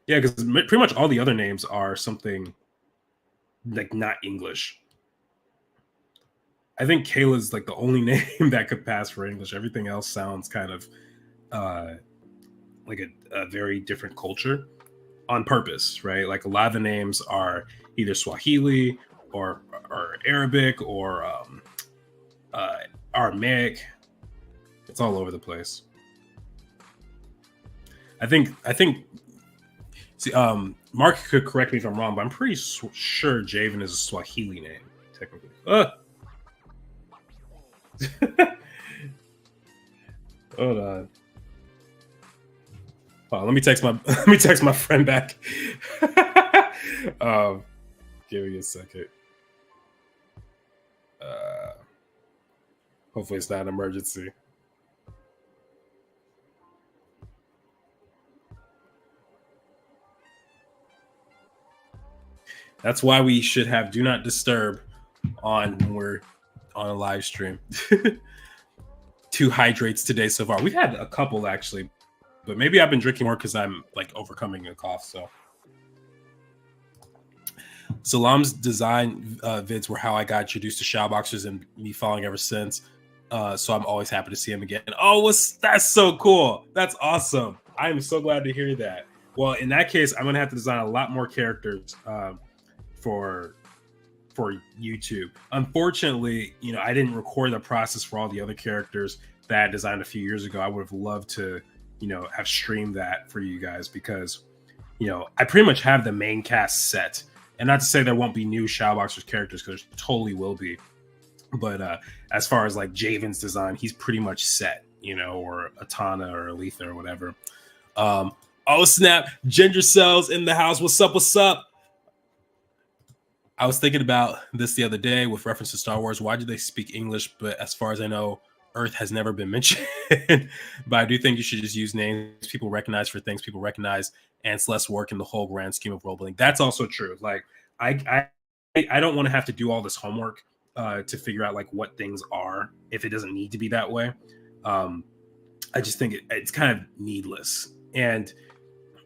Yeah, because pretty much all the other names are something like not English. I think Kayla's like the only name that could pass for English. Everything else sounds kind of like a very different culture on purpose, right? Like a lot of the names are either Swahili or Arabic or Aramaic. It's all over the place. I think. See, Mark could correct me if I'm wrong, but I'm pretty sure Javen is a Swahili name, technically. Hold on. Oh, let me text my friend back. Give me a second. Hopefully it's not an emergency. That's why we should have do not disturb on when we're on a live stream. 2 hydrates today so far. We've had a couple actually, but maybe I've been drinking more because I'm like overcoming a cough. So Salam's design vids were how I got introduced to Shadowboxers and me following ever since. So I'm always happy to see him again. Oh, that's so cool. That's awesome. I am so glad to hear that. Well, in that case, I'm gonna have to design a lot more characters for YouTube. Unfortunately, I didn't record the process for all the other characters that I designed a few years ago. I would have loved to, have streamed that for you guys because, I pretty much have the main cast set. And not to say there won't be new Shadowboxers characters, because there totally will be. But as far as like Javen's design, he's pretty much set, or Atana or Aletha or whatever. Oh snap! Ginger Cells in the house. What's up? What's up? I was thinking about this the other day with reference to Star Wars. Why do they speak English? But as far as I know, Earth has never been mentioned. But I do think you should just use names people recognize for things people recognize, and it's less work in the whole grand scheme of role playing. That's also true. Like I don't want to have to do all this homework to figure out like what things are if it doesn't need to be that way. I just think it's kind of needless. And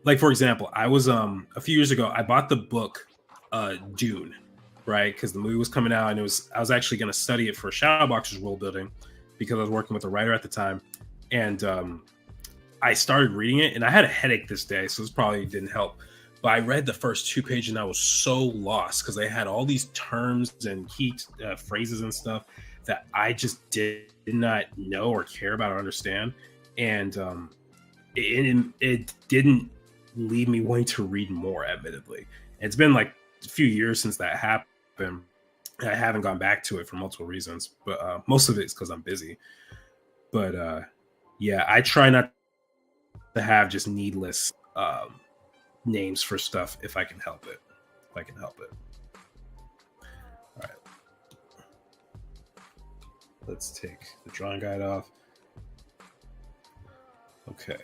like for example, I was a few years ago I bought the book Dune, right? Because the movie was coming out, and I was actually going to study it for Shadowboxers world building because I was working with a writer at the time, and I started reading it, and I had a headache this day, so this probably didn't help. But I read the first 2 pages, and I was so lost because they had all these terms and key phrases and stuff that I just did not know or care about or understand, and it didn't leave me wanting to read more. Admittedly, it's been like a few years since that happened. I haven't gone back to it for multiple reasons, but most of it is because I'm busy. But yeah, I try not to have just needless names for stuff if I can help it. All right. Let's take the drawing guide off. Okay.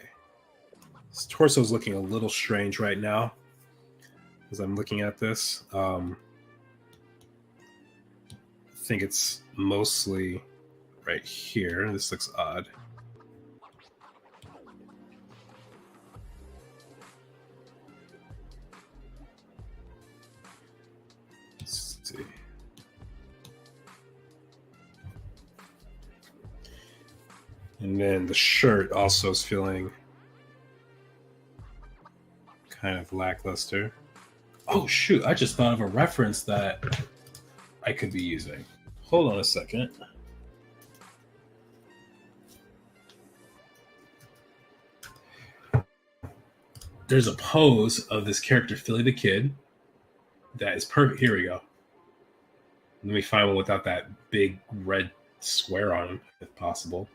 His torso is looking a little strange right now as I'm looking at this. I think it's mostly right here. This looks odd. Let's see. And then the shirt also is feeling kind of lackluster. Oh shoot, I just thought of a reference that I could be using. Hold on a second. There's a pose of this character, Philly the Kid, that is perfect. Here we go. Let me find one without that big red square on him, if possible.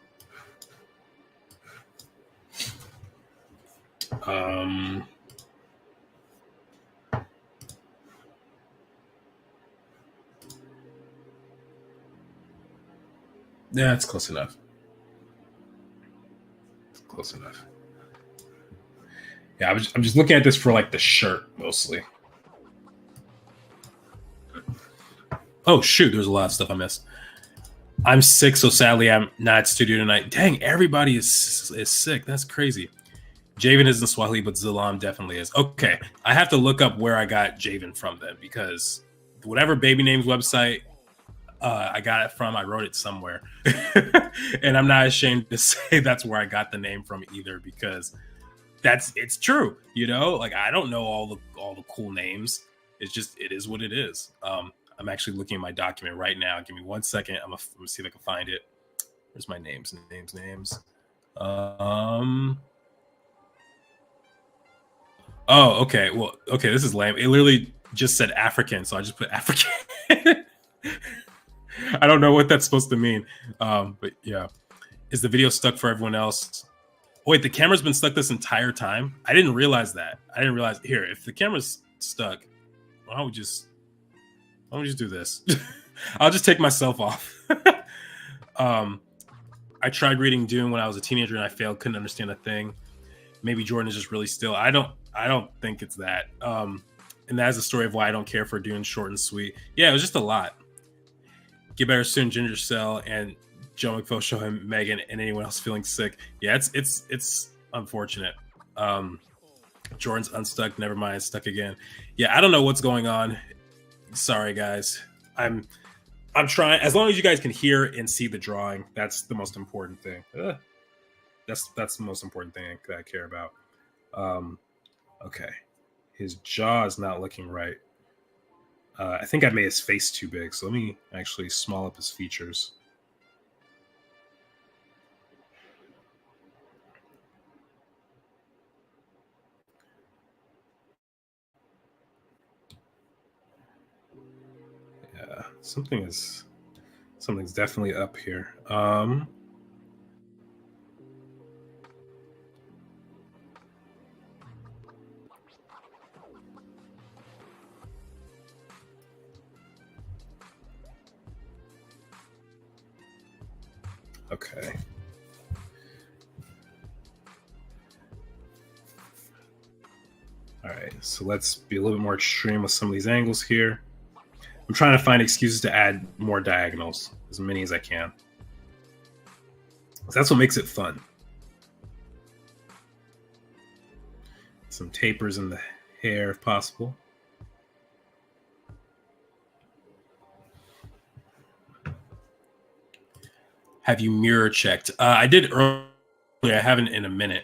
Yeah, it's close enough. Close enough. Yeah, I'm just looking at this for like the shirt mostly. Oh shoot, there's a lot of stuff I missed. I'm sick, so sadly I'm not at studio tonight. Dang, everybody is sick. That's crazy. Javen isn't Swahili, but Zalam definitely is. Okay, I have to look up where I got Javen from then, because whatever baby names website I got it from, I wrote it somewhere. And I'm not ashamed to say that's where I got the name from either, because it's true. Like I don't know all the cool names. It's just, it is what it is. I'm actually looking at my document right now. Give me 1 second. I'm gonna see if I can find it. Where's my names? Oh, okay. Well, okay, this is lame. It literally just said African, so I just put African. I don't know what that's supposed to mean. But yeah. Is the video stuck for everyone else? Wait, the camera's been stuck this entire time? I didn't realize that. Here, if the camera's stuck, why don't we just do this? I'll just take myself off. I tried reading Dune when I was a teenager and I failed, couldn't understand a thing. Maybe Jordan is just really still. I don't think it's that. And that's the story of why I don't care for doing short and sweet. Yeah, it was just a lot. Get Better Soon, Ginger Cell, and Joe McPhail show him Megan and anyone else feeling sick. Yeah, it's unfortunate. Jordan's unstuck. Never mind, stuck again. Yeah, I don't know what's going on. Sorry, guys. I'm trying. As long as you guys can hear and see the drawing, that's the most important thing. That's the most important thing that I care about. Okay, his jaw is not looking right. I think I made his face too big, so let me actually small up his features. Yeah, something's definitely up here. Okay. All right, so let's be a little bit more extreme with some of these angles here. I'm trying to find excuses to add more diagonals, as many as I can. That's what makes it fun. Some tapers in the hair if possible. Have you mirror checked? I did earlier. I haven't in a minute.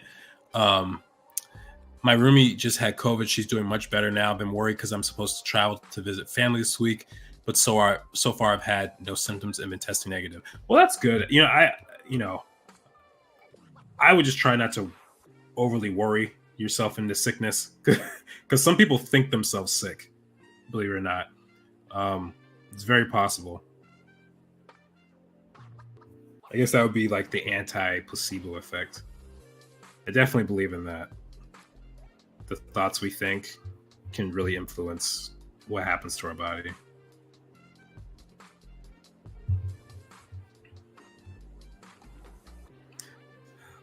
My roomie just had COVID. She's doing much better now. I've been worried because I'm supposed to travel to visit family this week, but so far I've had no symptoms and been testing negative. Well, that's good. I would just try not to overly worry yourself into sickness because some people think themselves sick. Believe it or not, it's very possible. I guess that would be like the anti-placebo effect. I definitely believe in that. The thoughts we think can really influence what happens to our body.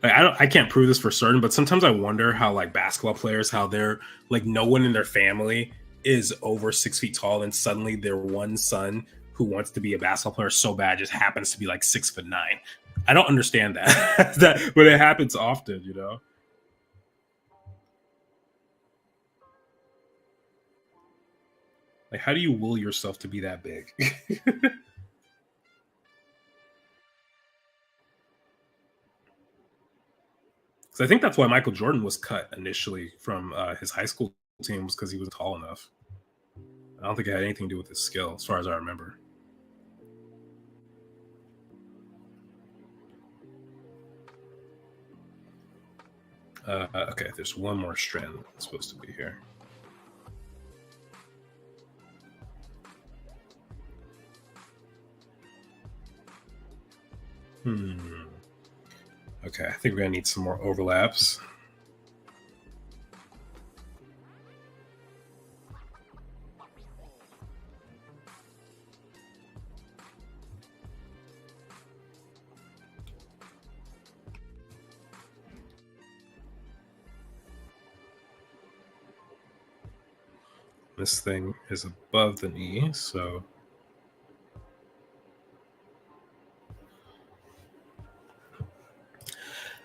Like, I can't prove this for certain, but sometimes I wonder how like basketball players, how they're like no one in their family is over 6 feet tall, and suddenly their one son who wants to be a basketball player so bad just happens to be like 6'9". I don't understand that, but it happens often, you know. Like, how do you will yourself to be that big? Because I think that's why Michael Jordan was cut initially from his high school team, was because he was tall enough. I don't think it had anything to do with his skill, as far as I remember. Okay, there's one more strand that's supposed to be here. Okay, I think we're gonna need some more overlaps. This thing is above the knee, so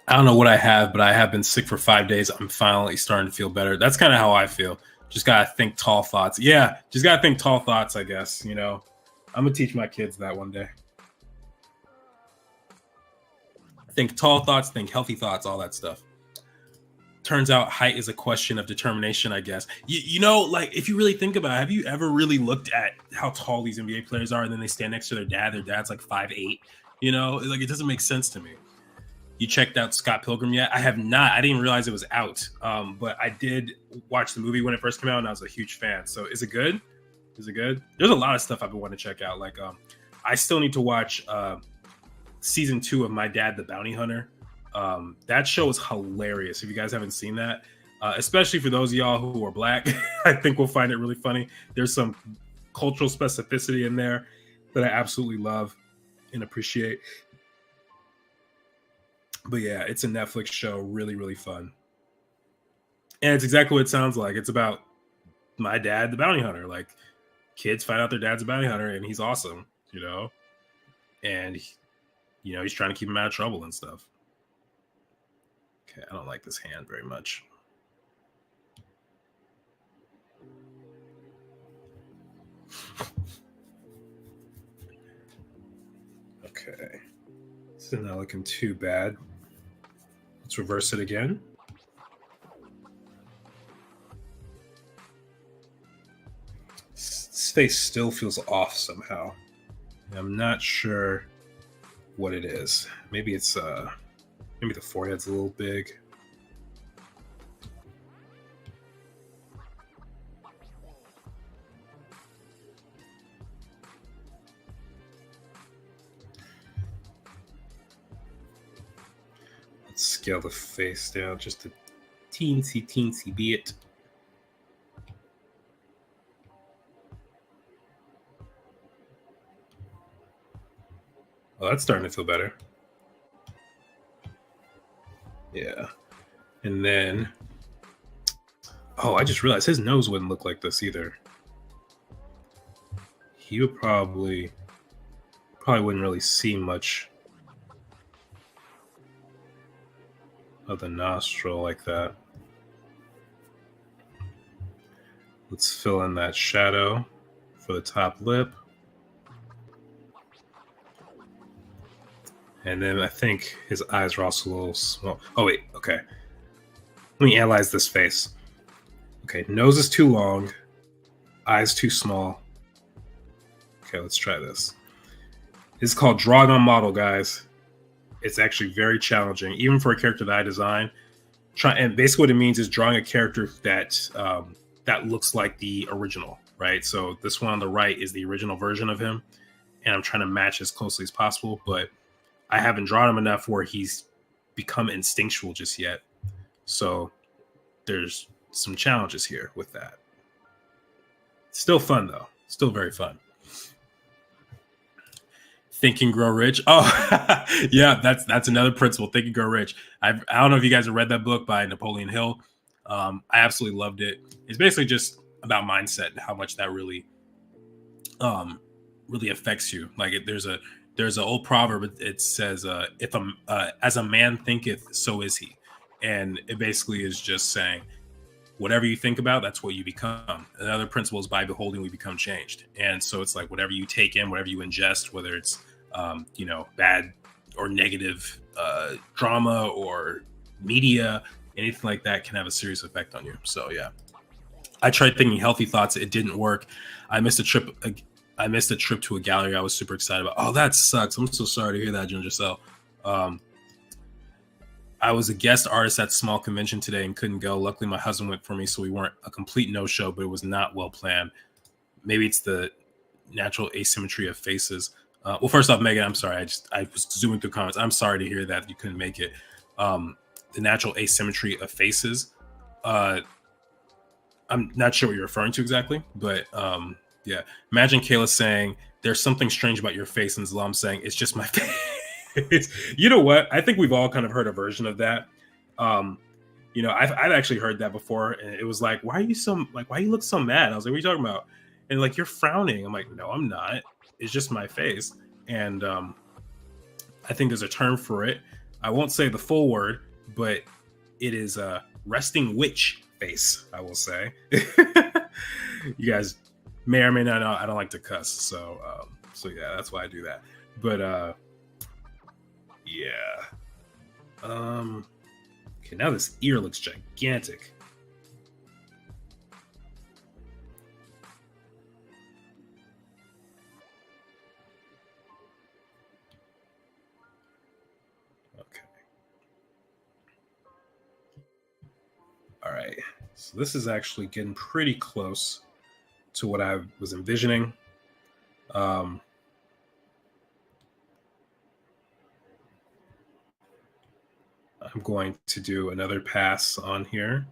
I don't know what I have, but I have been sick for 5 days. I'm finally starting to feel better. That's kind of how I feel. Just gotta think tall thoughts. Yeah, just gotta think tall thoughts, I guess. You know, I'm gonna teach my kids that one day. Think tall thoughts, think healthy thoughts, all that stuff. Turns out height is a question of determination, I guess. You know, like if you really think about it, have you ever really looked at how tall these NBA players are and then they stand next to their dad? Their dad's like 5'8". You know, like it doesn't make sense to me. You checked out Scott Pilgrim yet? I have not. I didn't realize it was out. But I did watch the movie when it first came out, and I was a huge fan. So is it good? Is it good? There's a lot of stuff I've been wanting to check out. Like I still need to watch season 2 of My Dad the Bounty Hunter. That show is hilarious. If you guys haven't seen that, especially for those of y'all who are black, I think we'll find it really funny. There's some cultural specificity in there that I absolutely love and appreciate. But yeah, it's a Netflix show, really, really fun. And it's exactly what it sounds like. It's about my dad, the bounty hunter. Like, kids find out their dad's a bounty hunter, and he's awesome, you know. And he's trying to keep him out of trouble and stuff. Okay, I don't like this hand very much. Okay, this is not looking too bad. Let's reverse it again. This face still feels off somehow. I'm not sure what it is. Maybe it's maybe the forehead's a little big. Let's scale the face down just a teensy bit. Oh, that's starting to feel better. Yeah. And then, oh, I just realized his nose wouldn't look like this either. He would probably wouldn't really see much of the nostril like that. Let's fill in that shadow for the top lip. And then I think his eyes are also a little small. Oh, wait. Okay. Let me analyze this face. Okay. Nose is too long. Eyes too small. Okay. Let's try this. This is called drawing on model, guys. It's actually very challenging, even for a character that I designed. And basically what it means is drawing a character that that looks like the original, right? So this one on the right is the original version of him. And I'm trying to match as closely as possible, but I haven't drawn him enough where he's become instinctual just yet. So there's some challenges here with that. Still fun, though. Still very fun. Think and Grow Rich. Oh, yeah, that's another principle. Think and Grow Rich. I don't know if you guys have read that book by Napoleon Hill. I absolutely loved it. It's basically just about mindset and how much that really affects you. Like there's an old proverb. It says, "If as a man thinketh, so is he," and it basically is just saying, whatever you think about, that's what you become. Another principle is by beholding, we become changed. And so it's like whatever you take in, whatever you ingest, whether it's bad or negative drama or media, anything like that can have a serious effect on you. So yeah, I tried thinking healthy thoughts. It didn't work. I missed a trip to a gallery I was super excited about. Oh, that sucks. I'm so sorry to hear that, Ginger Cell. I was a guest artist at a small convention today and couldn't go. Luckily, my husband went for me, so we weren't a complete no-show, but it was not well planned. Maybe it's the natural asymmetry of faces. Well, first off, Megan, I'm sorry. I was zooming through comments. I'm sorry to hear that you couldn't make it. The natural asymmetry of faces. I'm not sure what you're referring to exactly, but yeah. Imagine Kayla saying, "There's something strange about your face," and Zalam saying, "It's just my face." You know what? I think we've all kind of heard a version of that. I've actually heard that before, and it was like, why you look so mad? I was like, what are you talking about? And like, you're frowning. I'm like, no, I'm not. It's just my face. And I think there's a term for it. I won't say the full word, but it is a resting witch face, I will say. You guys may or may not know I don't like to cuss, so yeah, that's why I do that. But yeah. Okay, now this ear looks gigantic. Okay. All right. So this is actually getting pretty close to what I was envisioning. I'm going to do another pass on here.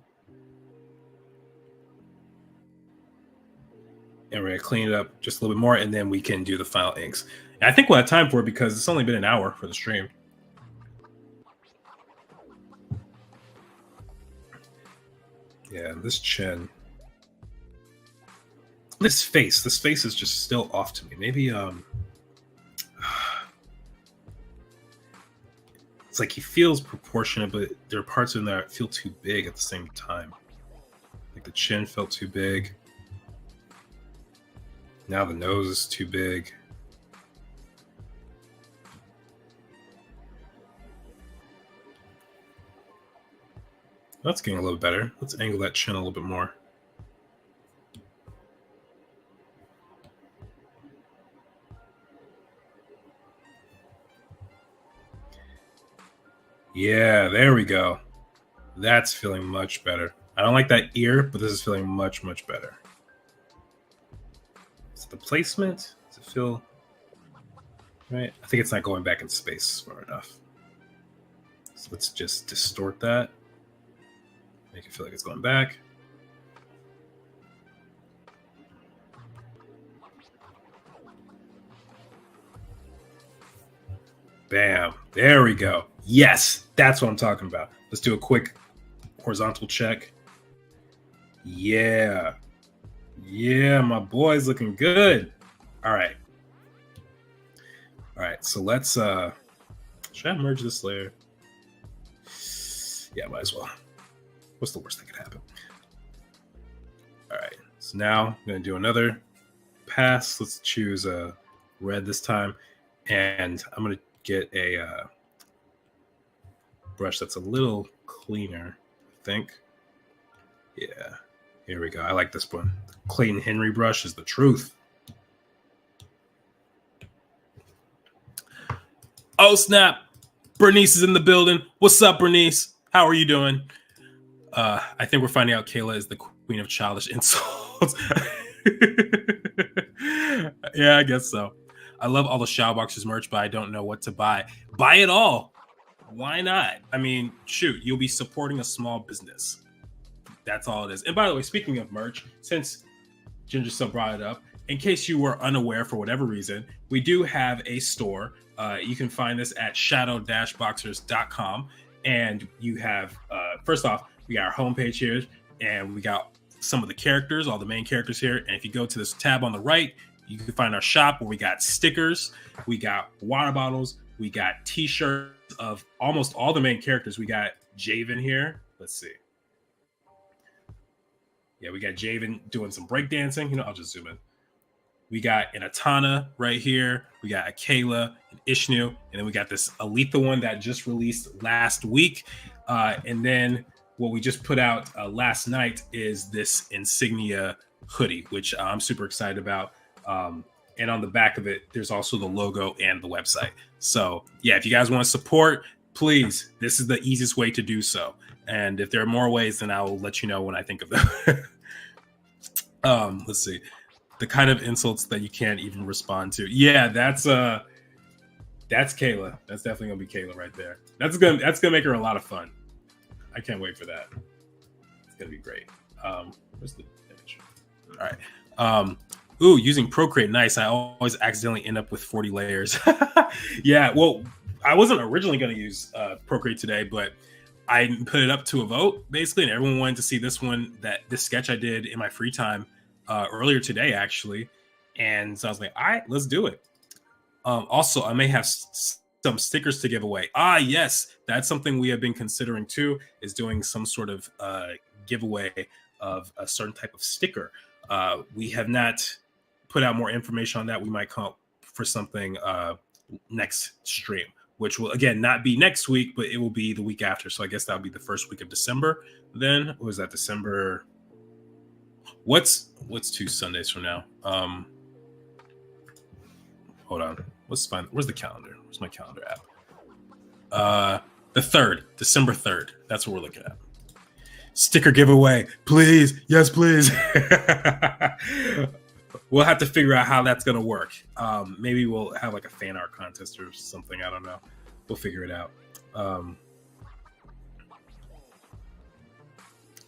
And we're going to clean it up just a little bit more, and then we can do the final inks. And I think we'll have time for it because it's only been an hour for the stream. Yeah, this chin. This face is just still off to me. Maybe it's like he feels proportionate, but there are parts of him that feel too big at the same time. Like the chin felt too big. Now the nose is too big. That's getting a little better. Let's angle that chin a little bit more. Yeah, there we go. That's feeling much better. I don't like that ear, but this is feeling much, much better. Is it the placement? Does it feel right? I think it's not going back in space far enough. So let's just distort that. Make it feel like it's going back. Bam. There we go. Yes, that's what I'm talking about. Let's do a quick horizontal check. Yeah. Yeah, my boy's looking good. All right. All right, so let's should I merge this layer? Yeah, might as well. What's the worst that could happen? All right, so now I'm gonna do another pass. Let's choose red this time, and I'm gonna get a brush that's a little cleaner, I think. Yeah, here we go. I like this one. The Clayton Henry brush is the truth. Oh snap! Bernice is in the building. What's up, Bernice? How are you doing? I think we're finding out Kayla is the queen of childish insults. Yeah, I guess so. I love all the Shadowboxers merch, but I don't know what to buy. Buy it all. Why not? I mean, shoot, you'll be supporting a small business. That's all it is. And by the way, speaking of merch, since Ginger still brought it up, in case you were unaware for whatever reason, we do have a store. You can find this at shadow.boxers.com. And you have, first off, we got our homepage here, and we got some of the characters, all the main characters here. And if you go to this tab on the right, you can find our shop where we got stickers, we got water bottles, we got t-shirts of almost all the main characters. We got Javen here. Let's see. Yeah, we got Javen doing some breakdancing. You know, I'll just zoom in. We got an Atana right here. We got a Kayla, an Ishnu, and then we got this Aletha one that just released last week. And then what we just put out last night is this Insignia hoodie, which I'm super excited about. And on the back of it, there's also the logo and the website. So yeah, if you guys want to support, please, this is the easiest way to do so. And if there are more ways, then I will let you know when I think of them. Let's see. The kind of insults that you can't even respond to. Yeah, that's Kayla. That's definitely gonna be Kayla right there. That's gonna make her a lot of fun. I can't wait for that. It's gonna be great. Where's the image? All right. Ooh, using Procreate, nice. I always accidentally end up with 40 layers. Yeah, well, I wasn't originally gonna use Procreate today, but I put it up to a vote basically, and everyone wanted to see this sketch I did in my free time earlier today, actually. And so I was like, all right, let's do it. Also, I may have some stickers to give away. Yes, that's something we have been considering too, is doing some sort of giveaway of a certain type of sticker. We have not put out more information on that. We might come up for something next stream, which will again not be next week, but it will be the week after. So I guess that would be the first week of December. Then what was that, December? What's 2 Sundays from now? Hold on. Let's find. Where's the calendar? Where's my calendar app? The 3rd, December 3rd. That's what we're looking at. Sticker giveaway, please. Yes, please. We'll have to figure out how that's gonna work. Maybe we'll have like a fan art contest or something. I don't know. We'll figure it out. All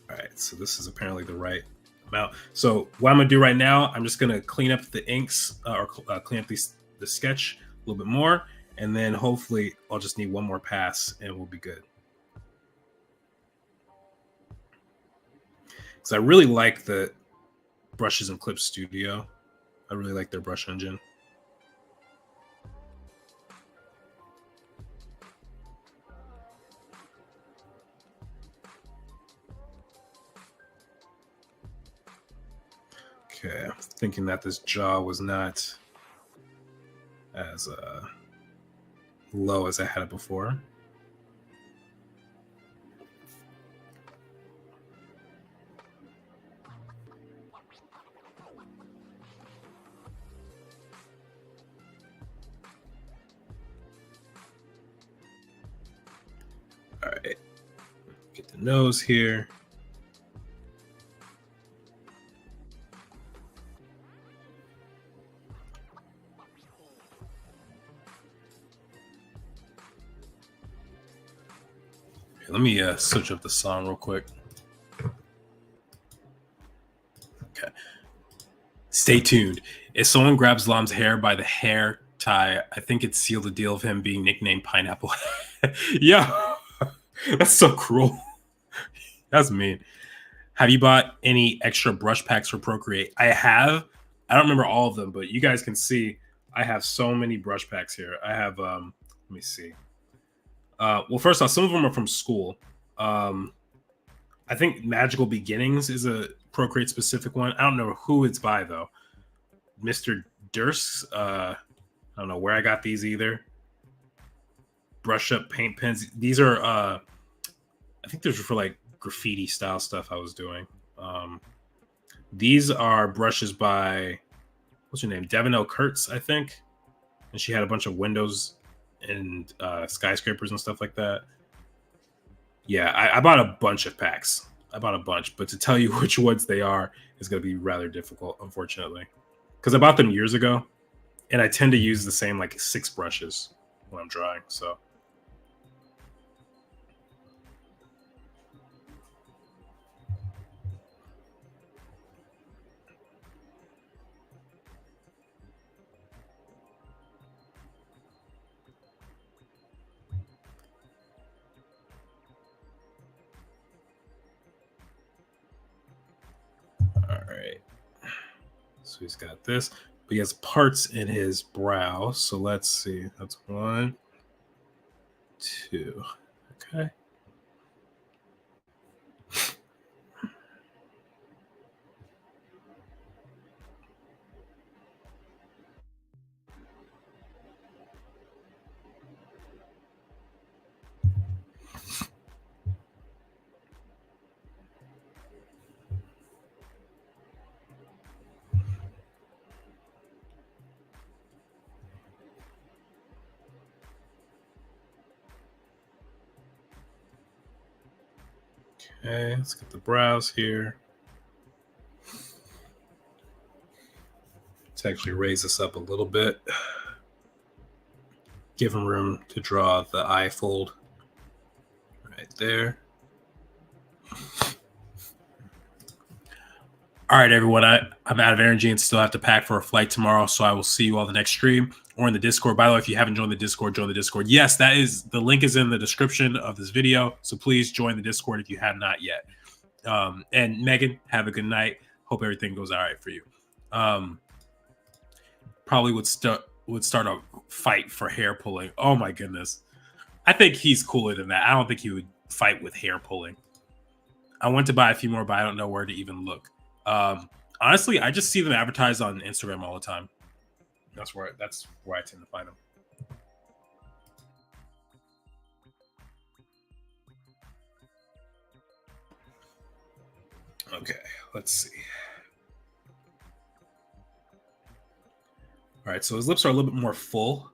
right. So this is apparently the right amount. So what I'm gonna do right now, I'm just gonna clean up the inks or clean up the sketch a little bit more, and then hopefully I'll just need one more pass and we'll be good. Because I really like the Brushes and Clip Studio. I really like their brush engine. Okay, I'm thinking that this jaw was not as low as I had it before. All right, get the nose here. Let me switch up the song real quick. Okay. Stay tuned. If someone grabs Lam's hair by the hair tie, I think it's sealed the deal of him being nicknamed Pineapple. Yeah, that's so cruel. That's mean. Have you bought any extra brush packs for Procreate? I have. I don't remember all of them, but you guys can see I have so many brush packs here. I have, let me see. Well, first off, some of them are from school. I think Magical Beginnings is a Procreate specific one. I don't know who it's by though. Mr. Durst. I don't know where I got these either. Brush up paint pens. These are I think these are for like graffiti style stuff I was doing. These are brushes by what's her name? Devin L. Kurtz, I think. And she had a bunch of windows and skyscrapers and stuff like that. Yeah, I bought a bunch of packs. I bought a bunch, but to tell you which ones they are is going to be rather difficult, unfortunately. Because I bought them years ago, and I tend to use the same like 6 brushes when I'm drawing. So, all right. So he's got this, but he has parts in his brow. So let's see. That's 1, 2. Okay. Okay, let's get the brows here. Let's actually raise this up a little bit. Give him room to draw the eye fold right there. All right, everyone. I'm out of energy and still have to pack for a flight tomorrow. So I will see you all the next stream or in the Discord. By the way, if you haven't joined the Discord, join the Discord. Yes, that is the link is in the description of this video. So please join the Discord if you have not yet. And Megan, have a good night. Hope everything goes all right for you. Probably would start a fight for hair pulling. Oh my goodness. I think he's cooler than that. I don't think he would fight with hair pulling. I want to buy a few more, but I don't know where to even look. Honestly, I just see them advertised on Instagram all the time. That's where I tend to find them. Okay, let's see. All right, so his lips are a little bit more full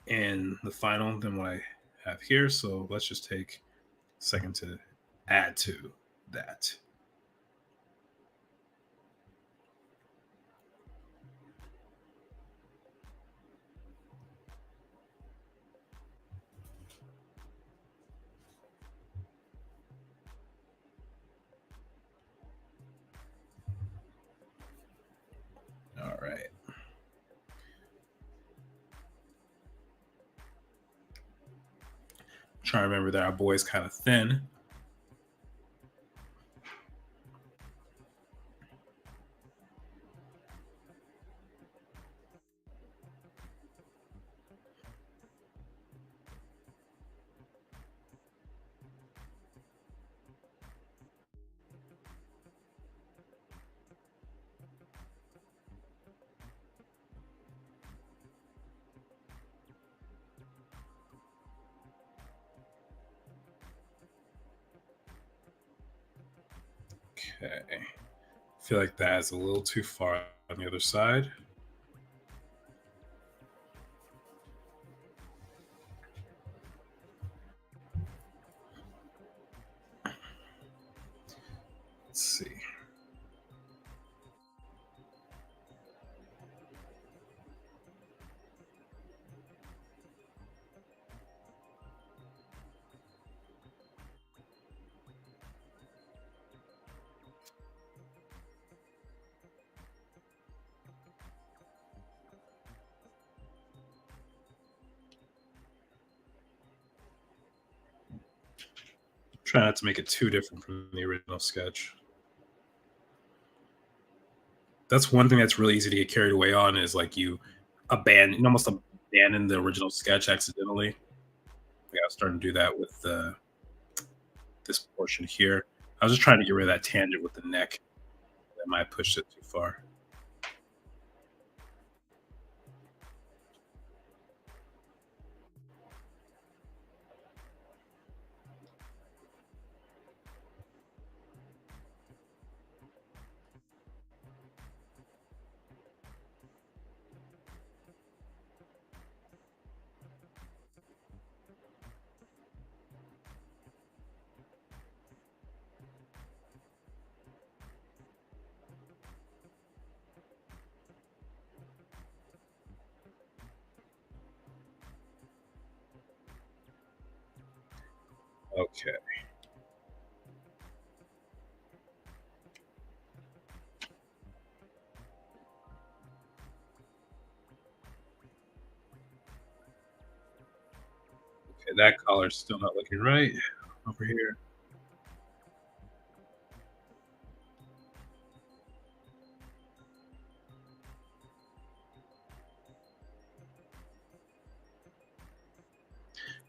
in the final than what I have here. So let's just take a second to add to that. All right. Trying to remember that our boy is kind of thin. Okay. I feel like that's a little too far on the other side. Let's see. Try not to make it too different from the original sketch. That's one thing that's really easy to get carried away on is like you almost abandon the original sketch accidentally. Yeah, I was starting to do that with this portion here. I was just trying to get rid of that tangent with the neck. I might have pushed it too far. Okay. Okay, that collar's still not looking right over here.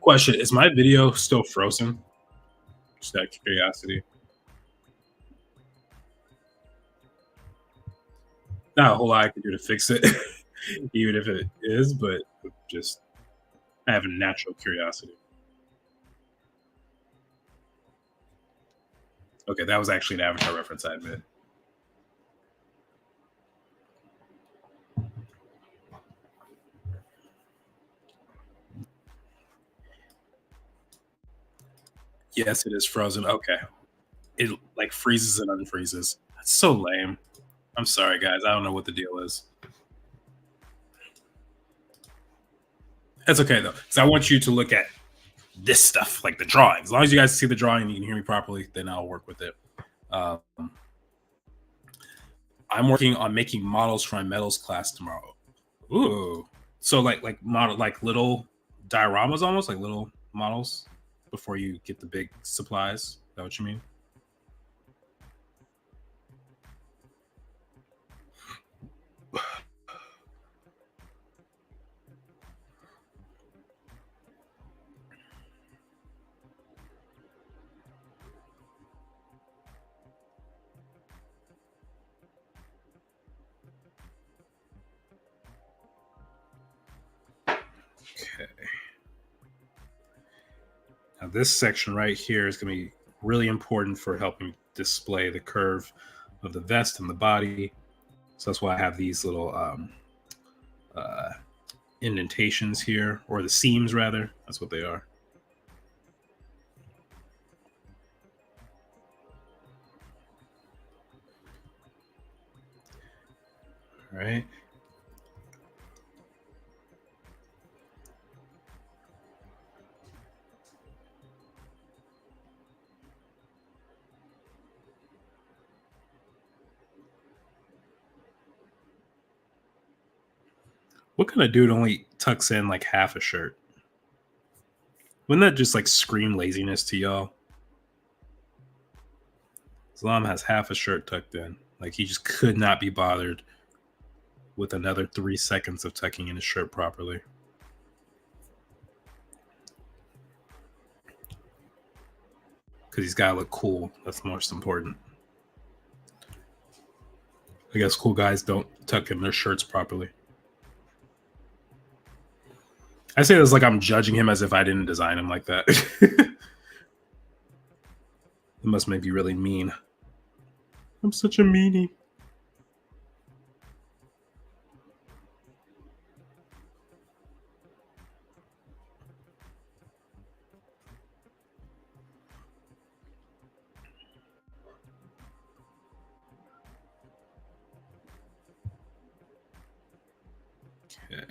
Question: is my video still frozen? Just out of curiosity. Not a whole lot I can do to fix it, even if it is, but just I have a natural curiosity. Okay, that was actually an Avatar reference, I admit. Yes, it is frozen. Okay. It like freezes and unfreezes. That's so lame. I'm sorry, guys. I don't know what the deal is. That's okay though, because I want you to look at this stuff, like the drawing. As long as you guys see the drawing and you can hear me properly, then I'll work with it. Um, I'm working on making models for my metals class tomorrow. Ooh, so like model like little dioramas, almost like little models before you get the big supplies. Is that what you mean? Okay. Now this section right here is going to be really important for helping display the curve of the vest and the body. So that's why I have these little uh, indentations here, or the seams rather. That's what they are. All right. What kind of dude only tucks in like half a shirt? Wouldn't that just like scream laziness to y'all? Islam has half a shirt tucked in. Like he just could not be bothered with another 3 seconds of tucking in his shirt properly. Because he's got to look cool. That's most important. I guess cool guys don't tuck in their shirts properly. I say this like I'm judging him as if I didn't design him like that. It must make you really mean. I'm such a meanie. Okay.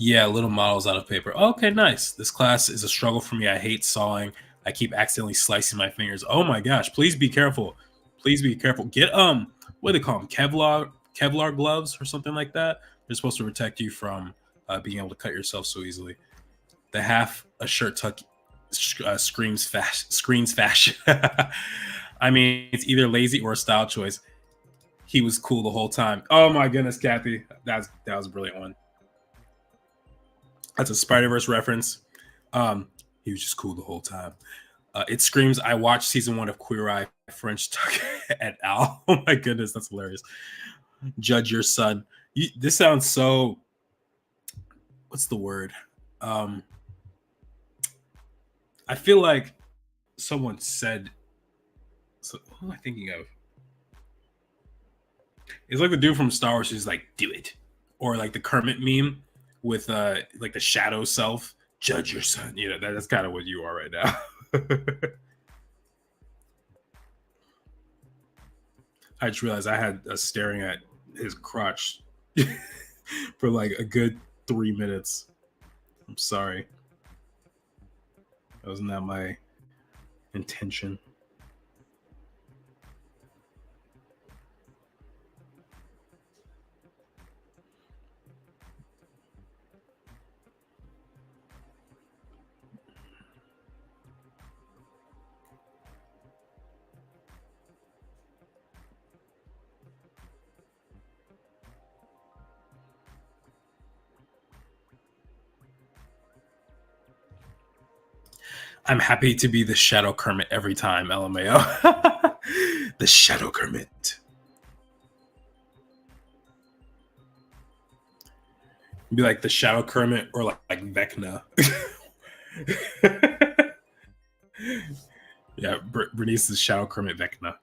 Yeah, little models out of paper. Okay, nice. This class is a struggle for me. I hate sawing. I keep accidentally slicing my fingers. Oh my gosh! Please be careful. Please be careful. Get what do they call them? Kevlar gloves or something like that. They're supposed to protect you from being able to cut yourself so easily. The half a shirt tuck screams fashion. I mean, it's either lazy or a style choice. He was cool the whole time. Oh my goodness, Kathy, that was a brilliant one. That's a Spider-Verse reference. He was just cool the whole time. It screams, I watched season 1 of Queer Eye French Tuck et al. Oh my goodness, that's hilarious. Judge your son. This sounds so, what's the word? I feel like someone said, so who am I thinking of? It's like the dude from Star Wars who's like, do it. Or like the Kermit meme with like the shadow self. Judge your son. You know, that's kind of what you are right now. I just realized I had staring at his crotch for like a good 3 minutes. I'm sorry. That wasn't that my intention. I'm happy to be the Shadow Kermit every time, LMAO. The Shadow Kermit. Be like the Shadow Kermit or like Vecna. Yeah, Bernice's Shadow Kermit Vecna.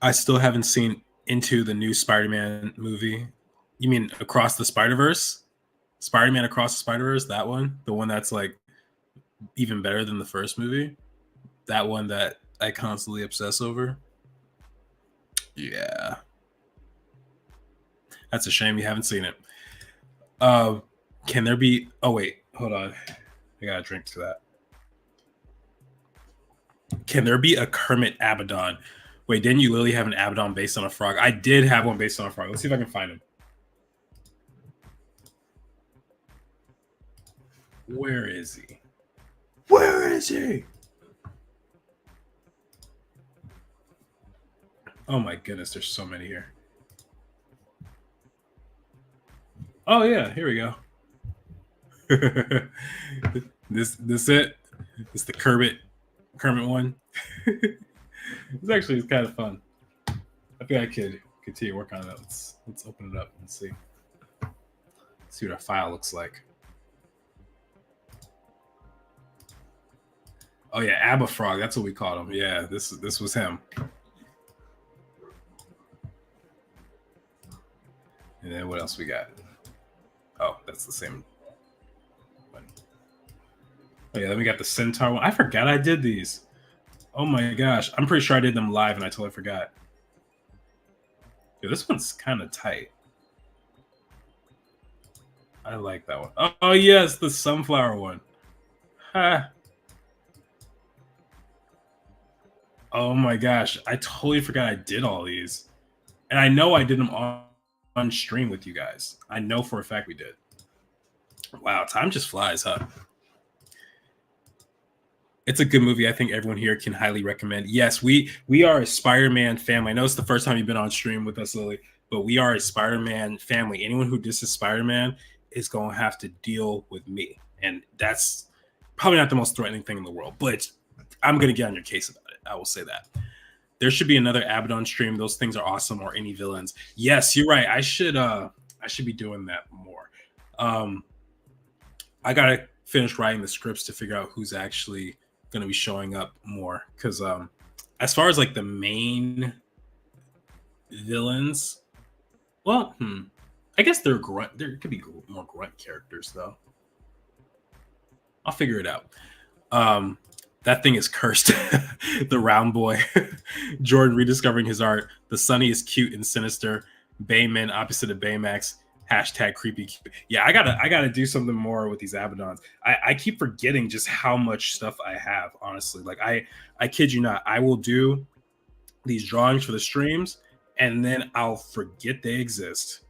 I still haven't seen Into the new Spider-Man movie. You mean Across the Spider-Verse? Spider-Man Across the Spider-Verse, that one? The one that's like even better than the first movie? That one that I constantly obsess over? Yeah. That's a shame you haven't seen it. Can there be oh wait, hold on. I gotta drink to that. Can there be a Kermit Abaddon? Wait, didn't you literally have an Abaddon based on a frog? I did have one based on a frog. Let's see if I can find him. Where is he? Where is he? Oh my goodness, there's so many here. Oh yeah, here we go. this it. It's the Kermit one. It's actually kind of fun. I think I could continue work on that. Let's open it up and see what our file looks like. Oh yeah, Abba Frog. That's what we called him. Yeah, this was him. And then what else we got? Oh, that's the same one. Oh yeah, then we got the Centaur one. I forgot I did these. Oh my gosh, I'm pretty sure I did them live and I totally forgot. Yeah, this one's kind of tight. I like that one. Oh yes, the sunflower one. Ha. Oh my gosh, I totally forgot I did all these. And I know I did them on stream with you guys. I know for a fact we did. Wow, time just flies, huh? It's a good movie. I think everyone here can highly recommend. Yes, we are a Spider-Man family. I know it's the first time you've been on stream with us, Lily, but we are a Spider-Man family. Anyone who disses Spider-Man is going to have to deal with me. And that's probably not the most threatening thing in the world, but I'm going to get on your case about it. I will say that. There should be another Abaddon stream. Those things are awesome, or any villains. Yes, you're right. I should be doing that more. Um, I gotta finish writing the scripts to figure out who's actually gonna be showing up more. Because as far as like the main villains, well, I guess they're grunt. There could be more grunt characters though. I'll figure it out. Um, that thing is cursed. The round boy, Jordan rediscovering his art. The Sunny is cute and sinister. Bayman opposite of Baymax. Hashtag creepy. Yeah, I gotta do something more with these Abaddons. I keep forgetting just how much stuff I have. Honestly, like I kid you not, I will do these drawings for the streams, and then I'll forget they exist,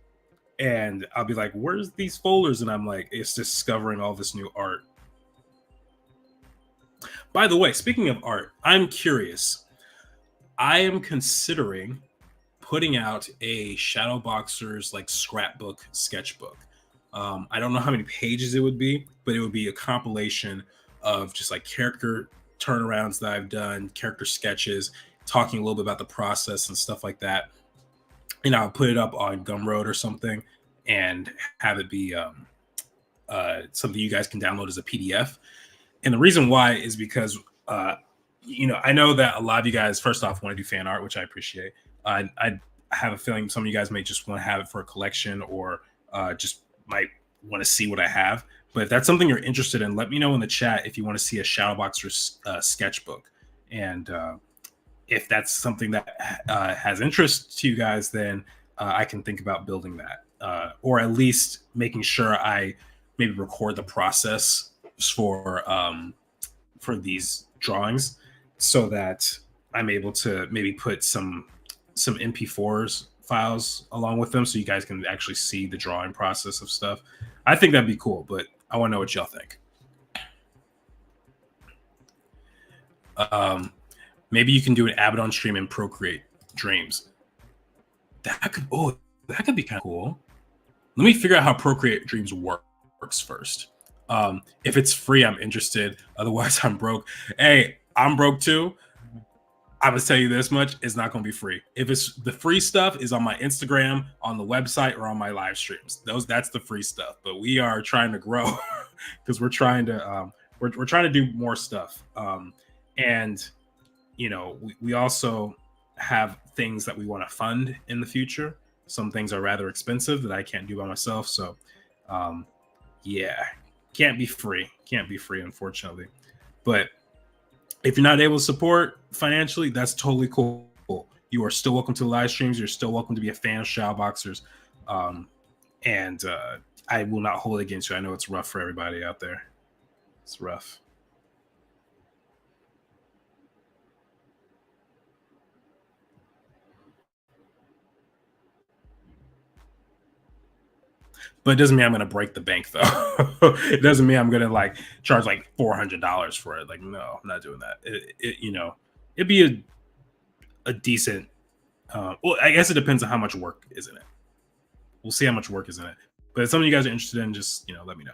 and I'll be like, "Where's these folders?" And I'm like, it's discovering all this new art. By the way, speaking of art, I'm curious. I am considering putting out a Shadowboxers like scrapbook sketchbook. I don't know how many pages it would be, but it would be a compilation of just like character turnarounds that I've done, character sketches, talking a little bit about the process and stuff like that. And I'll put it up on Gumroad or something and have it be something you guys can download as a PDF. And the reason why is because, I know that a lot of you guys, first off, want to do fan art, which I appreciate. I have a feeling some of you guys may just want to have it for a collection, or just might want to see what I have. But if that's something you're interested in, let me know in the chat if you want to see a Shadowboxer sketchbook. And if that's something that has interest to you guys, then I can think about building that, or at least making sure I maybe record the process for these drawings, so that I'm able to maybe put some MP4s files along with them, so you guys can actually see the drawing process of stuff. I think that'd be cool, but I want to know what y'all think. Maybe you can do an Abaddon stream and Procreate Dreams. That could be kind of cool. Let me figure out how Procreate Dreams works first. If it's free, I'm interested. Otherwise, I'm broke. Hey, I'm broke too. I'm gonna tell you this much: it's not gonna be free. If it's the free stuff is on my Instagram, on the website, or on my live streams. That's the free stuff. But we are trying to grow because we're trying to we're trying to do more stuff. And we also have things that we want to fund in the future. Some things are rather expensive that I can't do by myself. So, yeah, can't be free, unfortunately. But if you're not able to support financially, that's totally cool. You are still welcome to the live streams. You're still welcome to be a fan of Shadowboxers. And I will not hold it against you. I know it's rough for everybody out there. It's rough. But it doesn't mean I'm going to break the bank, though. It doesn't mean I'm going to like charge like $400 for it. Like, no, I'm not doing that. It'd be a decent. Well, I guess it depends on how much work is in it. We'll see how much work is in it. But if something you guys are interested in, just let me know.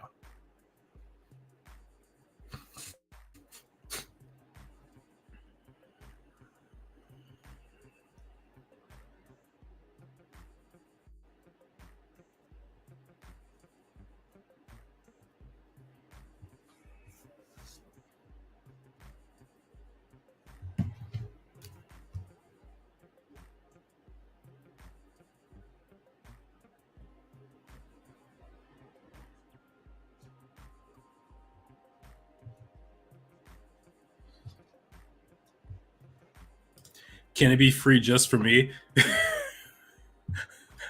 Can it be free just for me?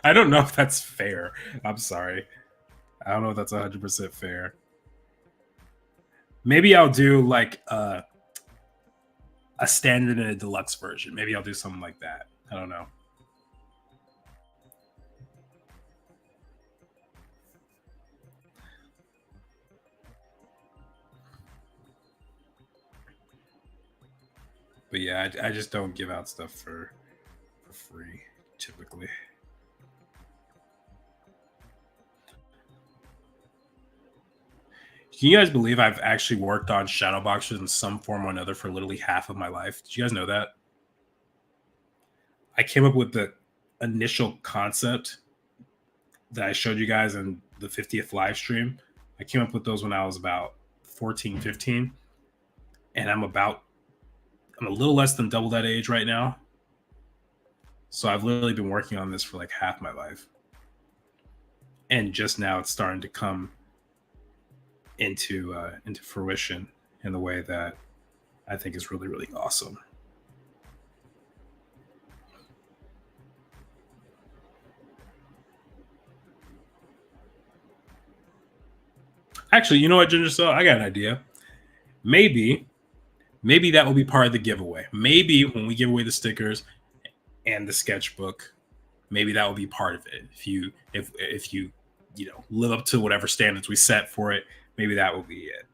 I don't know if that's fair. I'm sorry. I don't know if that's 100% fair. Maybe I'll do like a standard and a deluxe version. Maybe I'll do something like that. I don't know. But yeah, I just don't give out stuff for free typically. Can you guys believe I've actually worked on shadow boxers in some form or another for literally half of my life? Did you guys know that? I came up with the initial concept that I showed you guys in the 50th live stream. I came up with those when I was about 14, 15. And I'm a little less than double that age right now. So I've literally been working on this for like half my life. And just now it's starting to come into fruition in the way that I think is really, really awesome. Actually, you know what, Ginger? So I got an idea. Maybe that will be part of the giveaway. Maybe when we give away the stickers and the sketchbook, maybe that will be part of it. If you live up to whatever standards we set for it, maybe that will be it.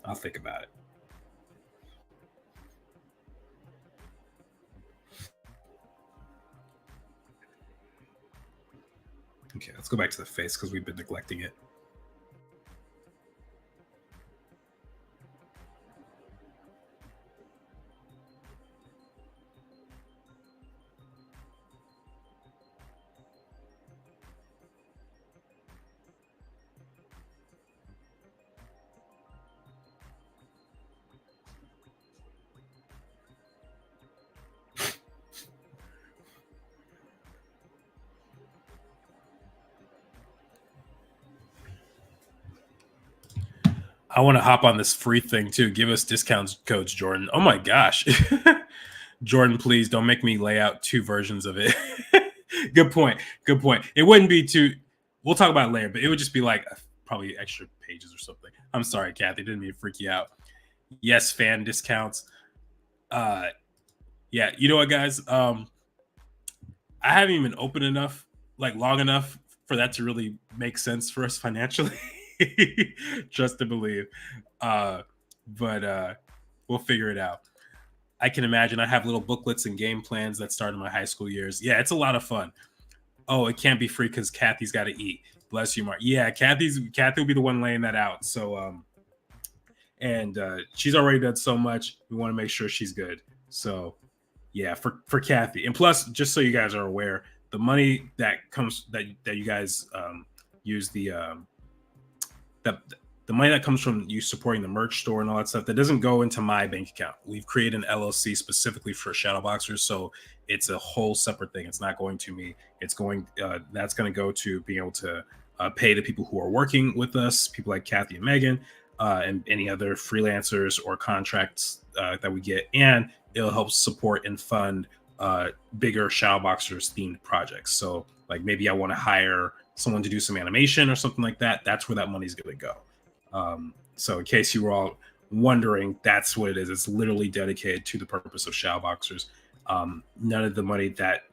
I'll think about it. Okay, let's go back to the face because we've been neglecting it. I want to hop on this free thing too. Give us discount codes, Jordan. Oh my gosh. Jordan, please don't make me lay out two versions of it. Good point. Good point. It wouldn't be too, we'll talk about it later, but it would just be like probably extra pages or something. I'm sorry, Kathy. Didn't mean to freak you out. Yes, fan discounts. Yeah, you know what, guys? I haven't even opened enough, like long enough for that to really make sense for us financially. Just to believe. But we'll figure it out. I can imagine I have little booklets and game plans that started my high school years. Yeah, it's a lot of fun. Oh, it can't be free because Kathy's got to eat. Bless you, Mark. Yeah, Kathy will be the one laying that out. So and she's already done so much. We want to make sure she's good. So yeah, for Kathy. And plus, just so you guys are aware, the money that comes that you guys use the money that comes from you supporting the merch store and all that stuff, that doesn't go into my bank account. We've created an LLC specifically for Shadowboxers, so it's a whole separate thing. It's not going to me. It's going that's going to go to being able to pay the people who are working with us, people like Kathy and Megan, and any other freelancers or contracts that we get, and it'll help support and fund bigger Shadowboxers themed projects. So, like maybe I want to hire someone to do some animation or something like that. That's where that money's going to go. So in case you were all wondering, that's what it is. It's literally dedicated to the purpose of Shadowboxers. None of the money that